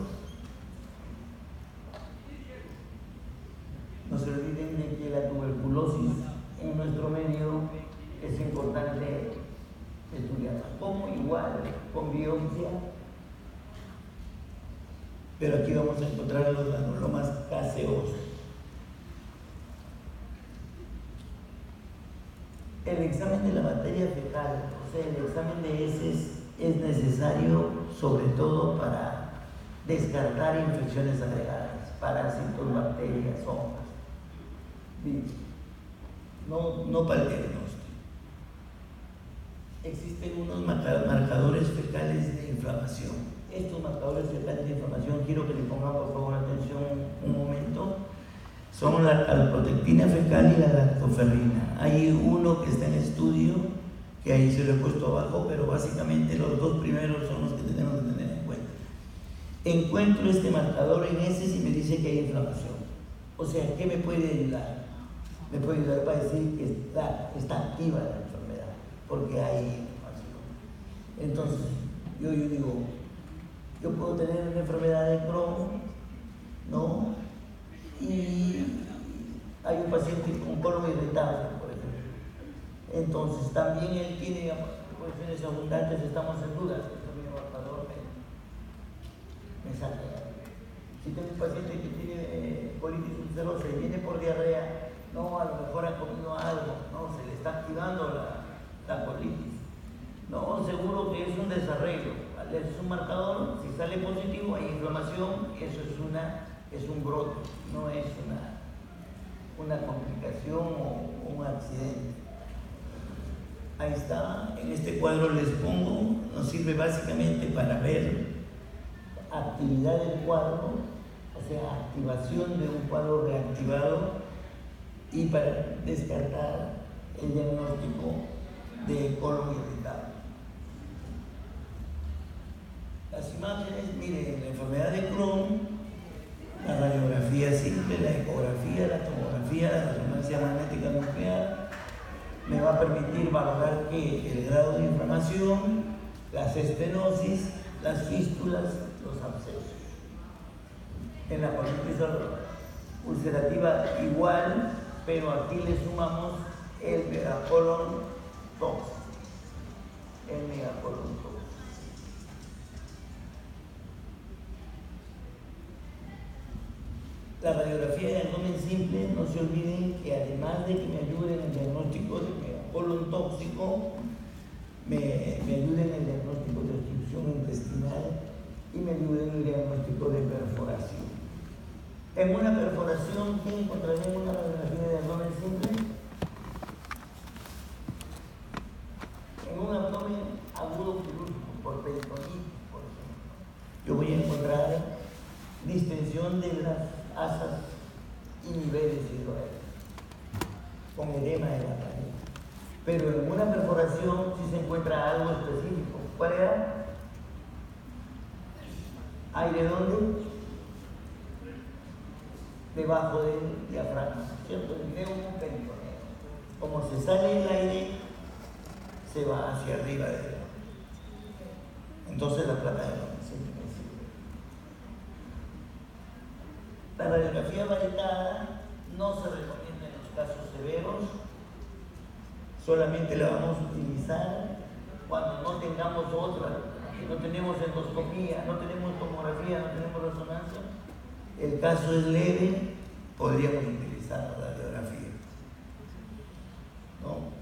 No se olviden de que la tuberculosis en nuestro medio es importante estudiarla, como igual con biopsia, pero aquí vamos a encontrar los granulomas caseosos. El examen de la materia fecal, o sea, el examen de heces, es necesario sobre todo para descartar infecciones agregadas, parásitos, bacterias, hongos. No para el diagnóstico. Existen unos marcadores fecales de inflamación. Estos marcadores fecales de inflamación, quiero que le pongan por favor atención un momento, son la calprotectina fecal y la lactoferrina. Hay uno que está en estudio, que ahí se lo he puesto abajo, pero básicamente los dos primeros son los que tenemos que tener en cuenta. Encuentro este marcador en heces y me dice que hay inflamación. O sea, ¿qué me puede ayudar? Me puede ayudar para decir que está activa la enfermedad, porque hay inflamación. Entonces, yo digo, yo puedo tener una enfermedad de Crohn, ¿no? Y hay un paciente con colon irritable, por ejemplo. Entonces, también él tiene cuestiones abundantes, estamos en duda. Esto mi marcador me saca. Si tengo un paciente que tiene colitis ulcerosa y viene por diarrea, no, a lo mejor ha comido algo, no, se le está activando la colitis. No, seguro que es un desarreglo. Es un marcador, si sale positivo hay inflamación, eso es un brote, no es una complicación o un accidente. Ahí está, en este cuadro les pongo, nos sirve básicamente para ver actividad del cuadro, o sea, activación de un cuadro reactivado y para descartar el diagnóstico de colon irritable. Las imágenes, miren, la enfermedad de Crohn, la radiografía simple, la ecografía, la tomografía, la resonancia magnética nuclear, me va a permitir valorar que el grado de inflamación, las estenosis, las fístulas, los abscesos. En la colitis ulcerativa igual, pero aquí le sumamos el megacolon tóxico. El megacolon tóxico. La radiografía de abdomen simple, no se olviden que además de que me ayude en el diagnóstico de megacolon tóxico, me ayude en el diagnóstico de obstrucción intestinal y me ayude en el diagnóstico de perforación. En una perforación, ¿qué encontraré en una radiografía de abdomen simple? En un abdomen agudo quirúrgico, por peritonitis, por ejemplo. Yo voy a encontrar distensión de las asas y niveles hidroaéreos, con edema de la pared. Pero en una perforación sí se encuentra algo específico. ¿Cuál era? ¿Aire dónde? Debajo del diafragma, ¿cierto? El neumoperitoneo. Como se sale el aire, se va hacia arriba de él. Entonces la placa de abdomen simple. La radiografía varicada no se recomienda en los casos severos, solamente la vamos a utilizar cuando no tengamos otra, que no tenemos endoscopía, no tenemos tomografía, no tenemos resonancia. El caso es leve, podríamos utilizar la radiografía. ¿No?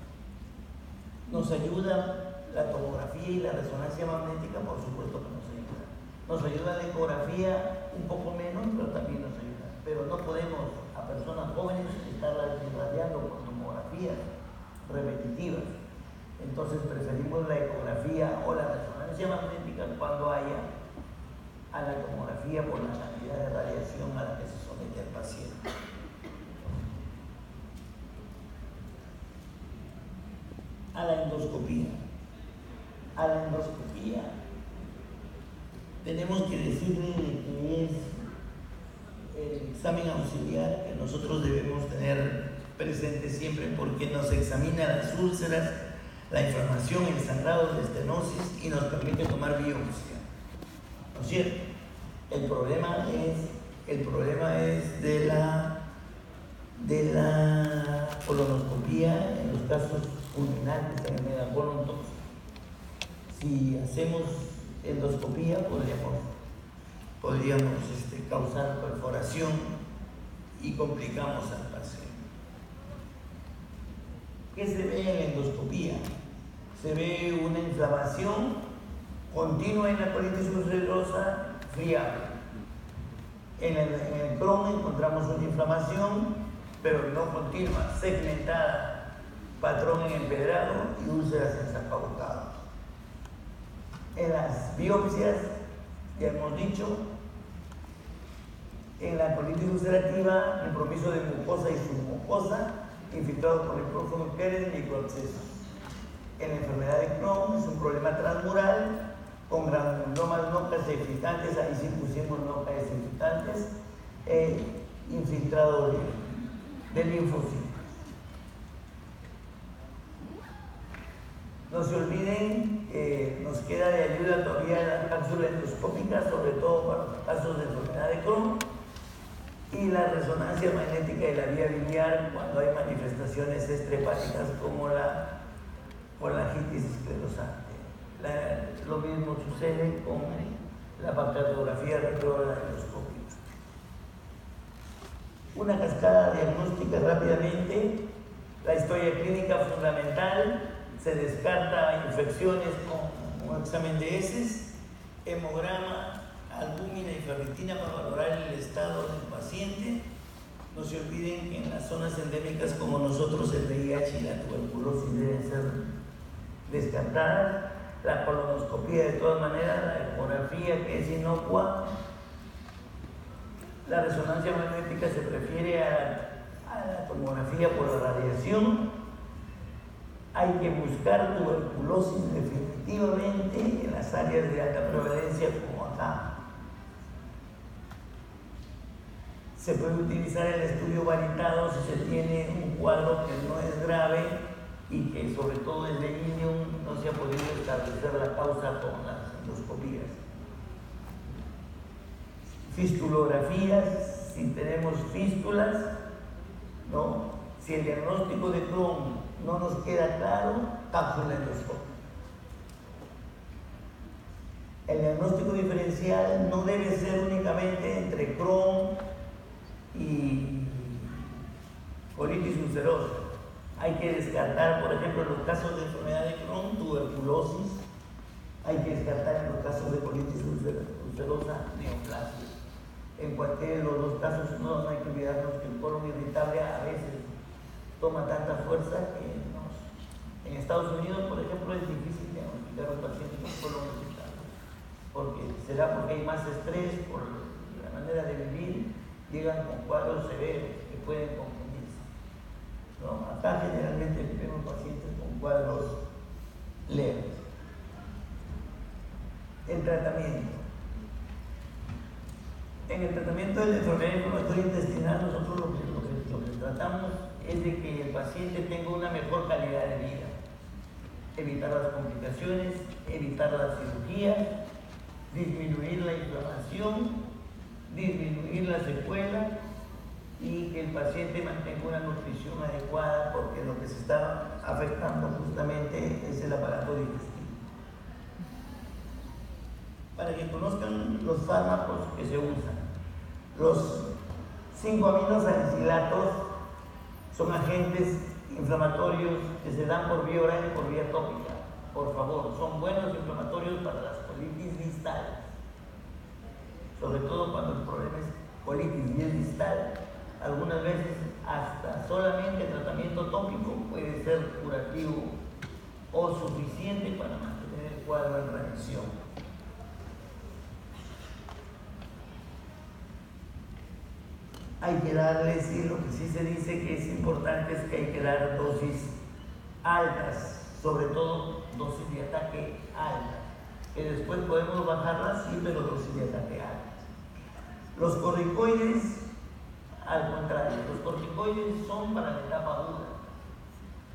Nos ayuda la tomografía y la resonancia magnética, por supuesto que nos ayuda. Nos ayuda la ecografía un poco menos, pero también nos ayuda. Pero no podemos a personas jóvenes estarlas irradiando con tomografías repetitivas. Entonces preferimos la ecografía o la resonancia magnética cuando haya a la tomografía por la cantidad de radiación a la que se somete al paciente. a la endoscopía. A la endoscopía tenemos que decirle que es el examen auxiliar que nosotros debemos tener presente siempre, porque nos examina las úlceras, la inflamación, el sangrado, la estenosis, y nos permite tomar biopsia, ¿no es cierto? El problema es de la colonoscopía en los casos fulminantes, en el megacolon tóxico. Si hacemos endoscopía podríamos causar perforación y complicamos al paciente. ¿Qué se ve en la endoscopía? Se ve una inflamación continua en la colitis ulcerosa friable. En el Crohn encontramos una inflamación, pero no continua, segmentada, patrón en empedrado y úlceras en zapabocados. En las biopsias, ya hemos dicho, en la colitis ulcerativa, compromiso de mucosa y submucosa, infiltrado por el prófugo Keren, microabscesos. En la enfermedad de Crohn es un problema transmural con granulomas no calcificantes, ahí sí pusimos no calcificantes, infiltrado de linfocitos. No se olviden que nos queda de ayuda todavía la cápsula endoscópica, sobre todo para los casos de enfermedad de Crohn, y la resonancia magnética de la vía biliar cuando hay manifestaciones extrahepáticas como la colangitis esclerosante. Lo mismo sucede con la cartografía retrógrada endoscópica. Una cascada diagnóstica rápidamente, la historia clínica fundamental. Se descarta infecciones con un examen de heces, hemograma, albúmina y ferritina para valorar el estado del paciente. No se olviden que en las zonas endémicas como nosotros el VIH y la tuberculosis deben ser descartadas. La colonoscopía de todas maneras, la ecografía que es inocua. La resonancia magnética se prefiere a la tomografía por la radiación. Hay que buscar tuberculosis definitivamente en las áreas de alta prevalencia como acá. Se puede utilizar el estudio varietado si se tiene un cuadro que no es grave y que sobre todo es de ilium, no se ha podido establecer la causa con las endoscopías. Fistulografías, si tenemos fístulas, ¿no? Si el diagnóstico de Crohn no nos queda claro, cápsula endoscópica. El diagnóstico diferencial no debe ser únicamente entre Crohn y colitis ulcerosa. Hay que descartar, por ejemplo, en los casos de enfermedad de Crohn, tuberculosis. Hay que descartar en los casos de colitis ulcerosa, neoplasia. En cualquiera de los dos casos, no hay que olvidarnos que el colon irritable a veces toma tanta fuerza que en Estados Unidos, por ejemplo, es difícil diagnosticar a un paciente con colon irritable, porque será porque hay más estrés, por la manera de vivir, llegan con cuadros severos que pueden confundirse, ¿no? Acá generalmente vemos pacientes con cuadros leves. El tratamiento. En el tratamiento de la enfermedad inflamatoria intestinal, nosotros lo que tratamos es de que el paciente tenga una mejor calidad de vida, evitar las complicaciones, evitar las cirugías, disminuir la inflamación, disminuir la secuela y que el paciente mantenga una nutrición adecuada, porque lo que se está afectando justamente es el aparato digestivo. Para que conozcan los fármacos que se usan, los 5-aminosalicilatos son agentes inflamatorios que se dan por vía oral y por vía tópica. Por favor, son buenos inflamatorios para las colitis distales, sobre todo cuando el problema es colitis y es distal. Algunas veces hasta solamente el tratamiento tópico puede ser curativo o suficiente para mantener el cuadro en remisión. Hay que darles, y lo que sí se dice que es importante es que hay que dar dosis altas, sobre todo dosis de ataque alta, que después podemos bajarla, sí, pero dosis de ataque alta. Los corticoides, al contrario, los corticoides son para la etapa aguda.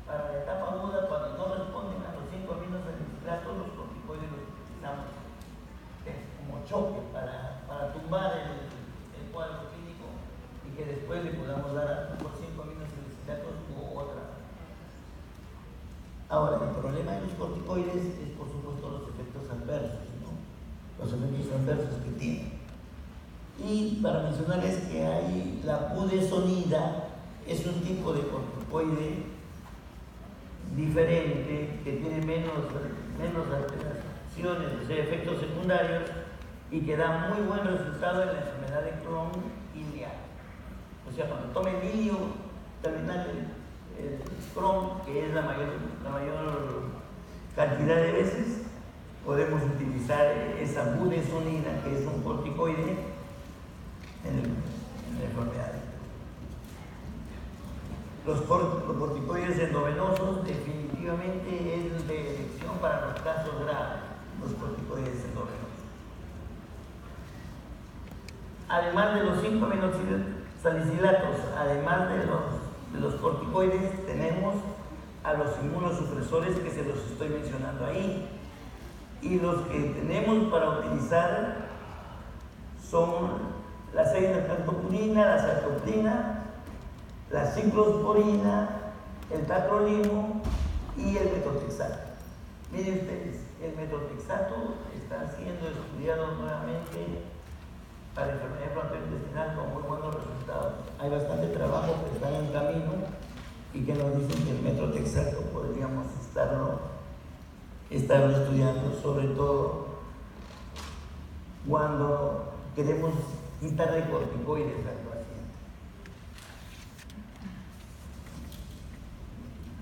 Para la etapa aguda, cuando no responden a los 5 aminosalicilatos, los corticoides los utilizamos como choque para tumbar el cuadro clínico y que después le podamos dar por 5 aminosalicilatos u otra. Ahora, el problema de los corticoides es, por supuesto, los efectos adversos, ¿no? Los efectos adversos que tienen. Y para mencionarles que hay la budesonida, es un tipo de corticoide diferente, que tiene menos alteraciones, o sea, efectos secundarios, y que da muy buen resultado en la enfermedad de Crohn iliaca. O sea, cuando tomen ilio terminal el Crohn, que es la mayor cantidad de veces, podemos utilizar esa budesonida, que es un corticoide en la enfermedad. Los corticoides endovenosos definitivamente es de elección para los casos graves, los corticoides endovenosos. Además de los 5 aminosalicilatos, además de los corticoides, tenemos a los inmunosupresores que se los estoy mencionando ahí. Y los que tenemos para utilizar son la 6-methylcopurina, la sartoprina, la ciclosporina, el tacrolimo y el metotrexato. Miren ustedes, el metotrexato está siendo estudiado nuevamente para enfermedad frontointestinal con muy buenos resultados. Hay bastante trabajo que está en camino y que nos dicen que el metotrexato podríamos estarlo estudiando, sobre todo cuando queremos quitarle corticoides al paciente.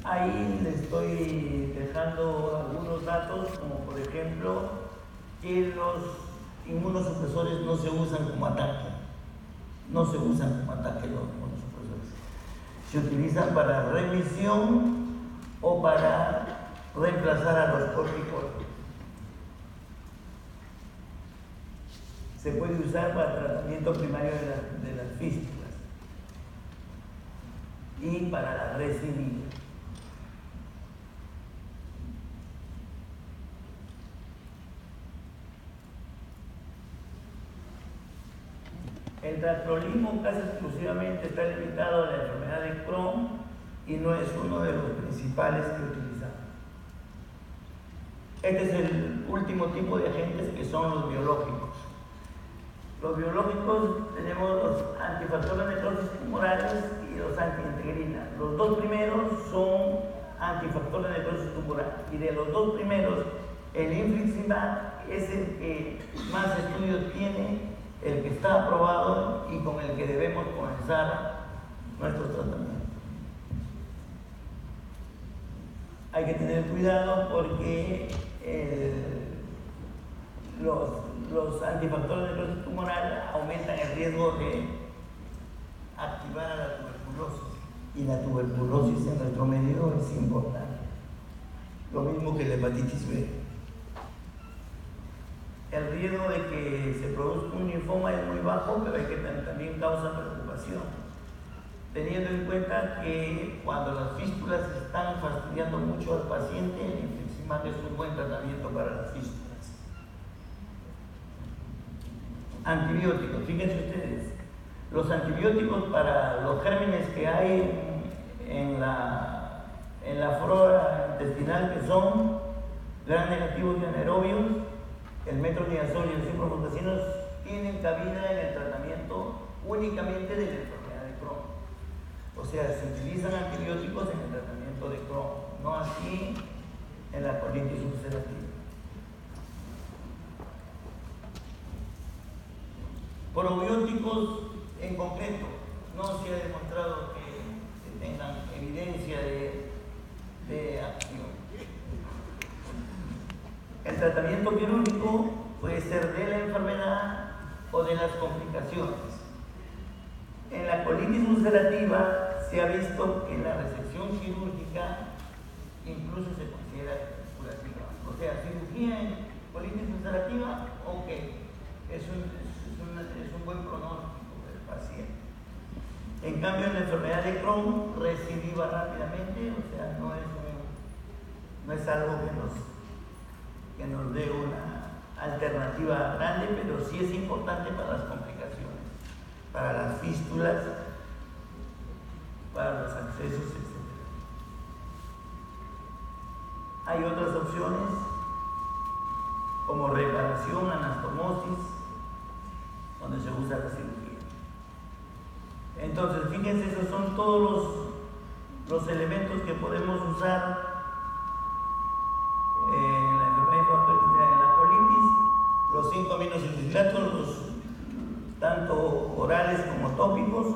Ahí les estoy dejando algunos datos, como por ejemplo que los inmunosupresores no se usan como ataque. No se usan como ataque los inmunosupresores. Se utilizan para remisión o para reemplazar a los corticoides. Se puede usar para tratamiento primario de las fístulas y para la recidiva. El tacrolimo casi exclusivamente está limitado a la enfermedad de Crohn y no es uno de los principales que utilizamos. Este es el último tipo de agentes, que son los biológicos. Los biológicos tenemos los antifactores de necrosis tumorales y los antiintegrinas. Los dos primeros son antifactores de necrosis tumoral, y de los dos primeros, el infliximab es el que más estudios tiene, el que está aprobado y con el que debemos comenzar nuestros tratamientos. Hay que tener cuidado porque los antifactores de necrosis tumoral aumentan el riesgo de activar a la tuberculosis, y la tuberculosis en nuestro medio es importante, lo mismo que la hepatitis B. El riesgo de que se produzca un linfoma es muy bajo, pero hay que también causa preocupación, teniendo en cuenta que cuando las fístulas están fastidiando mucho al paciente, el infliximab es un buen tratamiento para las fístulas. Antibióticos, fíjense ustedes, los antibióticos para los gérmenes que hay en la flora intestinal, que son gram negativos y anaerobios, el metronidazol y el ciprofloxacino, tienen cabida en el tratamiento únicamente de la enfermedad de Crohn. O sea, se utilizan antibióticos en el tratamiento de Crohn, no así en la colitis ulcerativa. Probióticos en concreto, no se ha demostrado que tengan evidencia de acción. El tratamiento quirúrgico puede ser de la enfermedad o de las complicaciones. En la colitis ulcerativa se ha visto que la resección quirúrgica incluso se considera curativa. O sea, cirugía en colitis ulcerativa, ok, es un buen pronóstico del paciente. En cambio, en la enfermedad de Crohn recidiva rápidamente, o sea, no es algo que nos dé una alternativa grande, pero sí es importante para las complicaciones, para las fístulas, para los accesos, etc. Hay otras opciones como reparación, anastomosis, donde se usa la cirugía. Entonces, fíjense, esos son todos los elementos que podemos usar en la enfermedad de la colitis. Los 5 aminosaliciliatos, tanto orales como tópicos,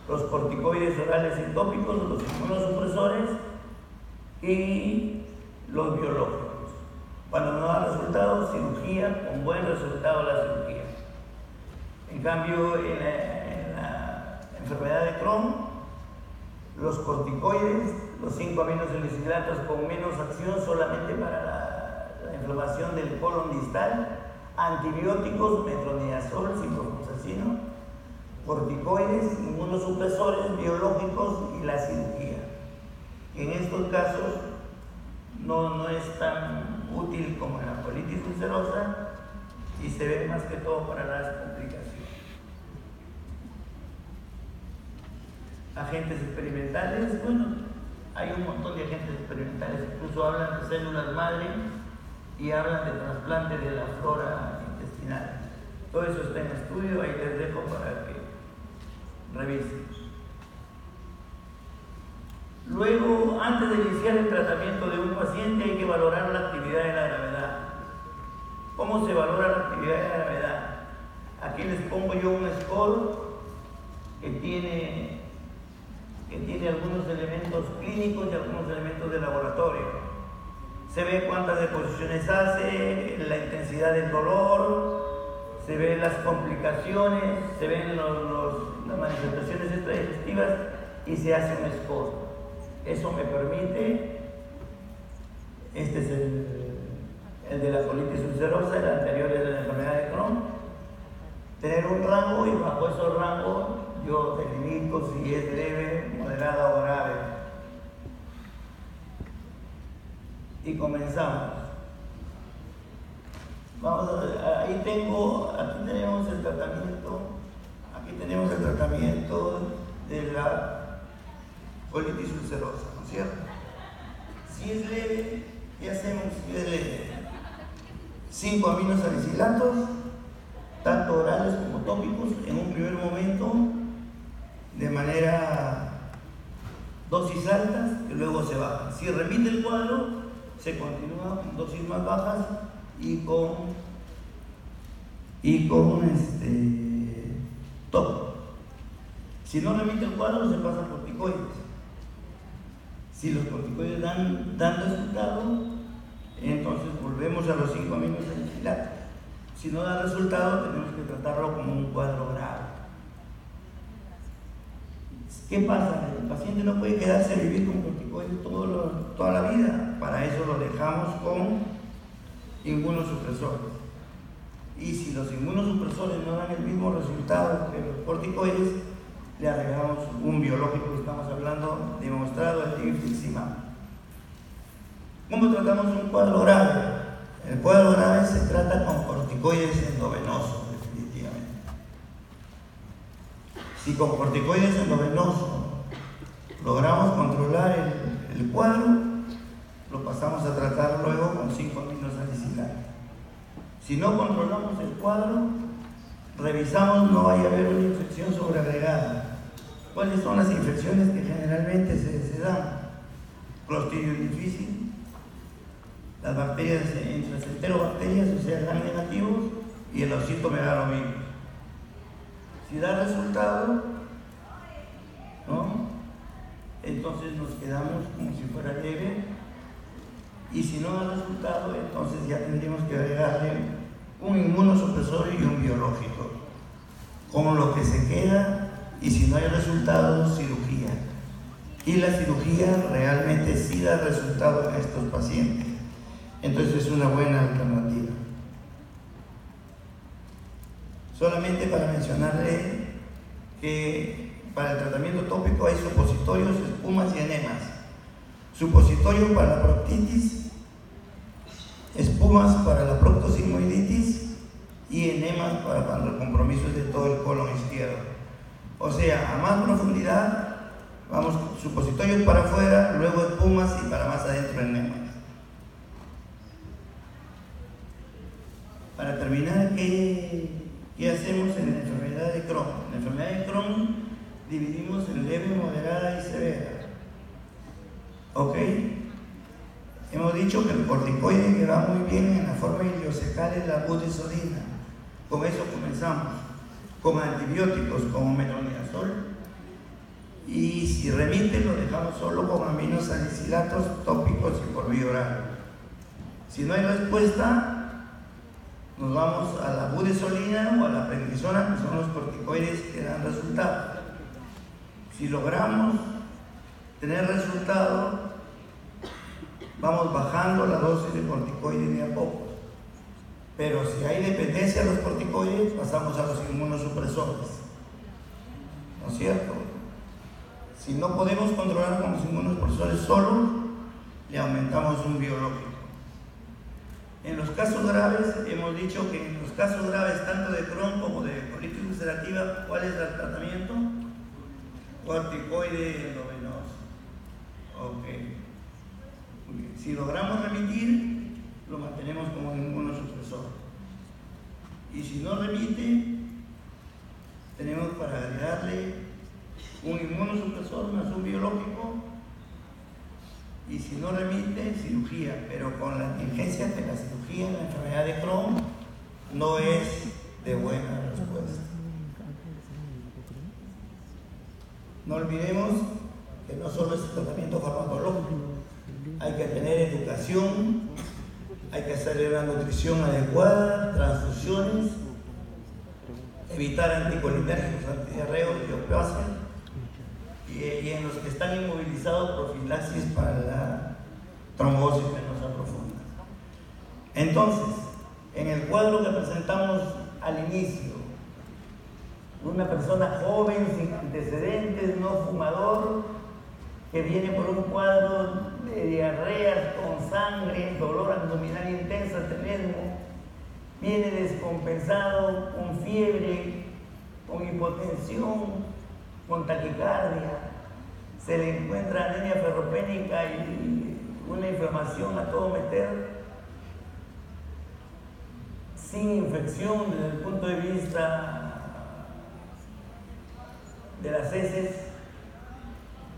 los corticoides orales y tópicos, los inmunosupresores y los biológicos. Cuando no da resultado, cirugía, con buen resultado la cirugía. En cambio, en la enfermedad de Crohn, los corticoides, los 5 aminosaliciliatos con menos acción solamente para la inflamación del colon distal, antibióticos, metronidazol, ciprofloxacino, corticoides, inmunosupresores, biológicos y la cirugía. En estos casos no es tan útil como en la colitis ulcerosa y se ve más que todo para las complicaciones. Agentes experimentales, bueno, hay un montón de agentes experimentales, incluso hablan de células madre y hablan de trasplante de la flora intestinal. Todo eso está en estudio, ahí les dejo para que revisen. Luego, antes de iniciar el tratamiento de un paciente, hay que valorar la actividad de la gravedad. ¿Cómo se valora la actividad de la gravedad? Aquí les pongo yo un score que tiene algunos elementos clínicos y algunos elementos de laboratorio. Se ve cuántas deposiciones hace, la intensidad del dolor, se ven las complicaciones, se ven las manifestaciones extradigestivas y se hace un score. Eso me permite, este es el de la colitis ulcerosa, el anterior es de la enfermedad de Crohn, tener un rango y bajo esos rangos yo delimito si es leve, moderada o grave. Y comenzamos. Vamos a ver, aquí tenemos el tratamiento de la colitis ulcerosa, ¿no es cierto? Si es leve, ¿qué hacemos si es leve? 5 aminosalicilatos, tanto orales como tópicos, en un primer momento, de manera dosis altas, que luego se bajan. Si repite el cuadro, se continúa con dosis más bajas y con tópico. Si no remite el cuadro, se pasa a corticoides. Si los corticoides dan resultado, entonces volvemos a los 5 aminosalicilatos. Si no da resultado, tenemos que tratarlo como un cuadro grave. ¿Qué pasa? El paciente no puede quedarse a vivir con corticoides toda la vida. Para eso lo dejamos con inmunosupresores. Y si los inmunosupresores no dan el mismo resultado que los corticoides, le agregamos un biológico que estamos hablando, demostrado, el infliximab. ¿Cómo tratamos un cuadro grave? El cuadro grave se trata con corticoides endovenosos, definitivamente. Si con corticoides endovenosos logramos controlar el cuadro, lo pasamos a tratar luego con 5 aminosalicilatos. Si no controlamos el cuadro, revisamos no vaya a haber una infección sobreagregada. ¿Cuáles son las infecciones que generalmente se dan? Clostridium difficile, las bacterias intracenterobacterias, o sea, gram negativos, y el ocitomegalovírus. Si da resultado, ¿no?, entonces nos quedamos como si fuera leve, y si no da resultado, entonces ya tendríamos que agregarle un inmunosupresor y un biológico, con lo que se queda, y si no hay resultado, cirugía. y la cirugía realmente sí da resultado en estos pacientes. Entonces es una buena alternativa. Solamente para mencionarle que para el tratamiento tópico hay supositorios, espumas y enemas. Supositorio para la proctitis, espumas para la proctosigmoiditis y enemas para los compromisos de todo el colon izquierdo. O sea, a más profundidad, vamos supositorios para afuera, luego espumas y para más adentro enemas. Para terminar, ¿qué hacemos en la enfermedad de Crohn? En la enfermedad de Crohn dividimos en leve, moderada y severa. ¿Ok? Hemos dicho que el corticoide que va muy bien en la forma ileocecal es la budesonida. Con eso comenzamos. Con antibióticos como metronidazol. Y si remite, lo dejamos solo con aminosalicilatos tópicos y por vía oral. Si no hay respuesta, nos vamos a la budesonida o a la prednisona, que son los corticoides que dan resultado. Si logramos tener resultado, vamos bajando la dosis de corticoides de a poco. Pero si hay dependencia de los corticoides, pasamos a los inmunosupresores. ¿No es cierto? Si no podemos controlar con los inmunosupresores solos, le aumentamos un biológico. En los casos graves, hemos dicho que en los casos graves, tanto de Crohn como de colitis ulcerativa, ¿cuál es el tratamiento? Corticoide endovenoso. Ok. Si logramos remitir, lo mantenemos como inmunosupresor. Y si no remite, tenemos para agregarle un inmunosupresor más un biológico. Y si no remite, cirugía. Pero con la emergencia que la cirugía en la enfermedad de Crohn no es de buena respuesta. No olvidemos que no solo es el tratamiento farmacológico. Hay que tener educación, hay que hacerle una nutrición adecuada, transfusiones, evitar anticolinérgicos, antidiarreos y opiáceos, y en los que están inmovilizados, profilaxis para la trombosis venosa profunda. Entonces, en el cuadro que presentamos al inicio, una persona joven, sin antecedentes, no fumador, que viene por un cuadro de diarreas con sangre, dolor abdominal intenso, tenesmo, viene descompensado, con fiebre, con hipotensión, con taquicardia, se le encuentra anemia ferropénica y una inflamación a todo meter, sin infección desde el punto de vista de las heces,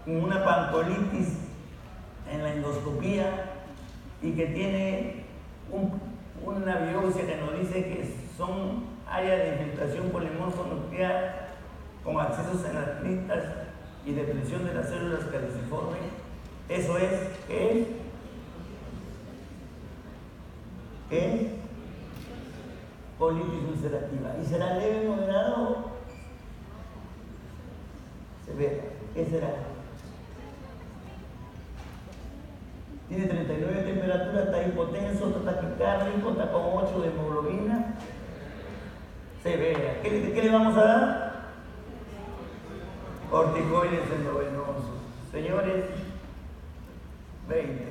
con una pancolitis en la endoscopía y que tiene una biopsia que nos dice que son áreas de infiltración polimorfo nuclear con accesos en las criptas y depresión de las células caliciformes. Eso es, ¿qué es? ¿Qué es? Colitis ulcerativa. ¿Y será leve, moderado? Severa. ¿Qué será? Tiene 39 de temperatura, está hipotenso, está taquicárdico, está con 8 de hemoglobina. Severa. ¿Qué le vamos a dar? Corticoides endovenosos. Señores, 20.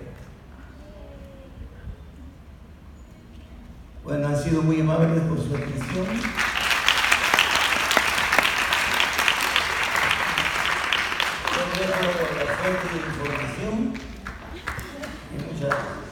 Bueno, han sido muy amables por su atención. Yo dejo la fuente de información y muchas gracias.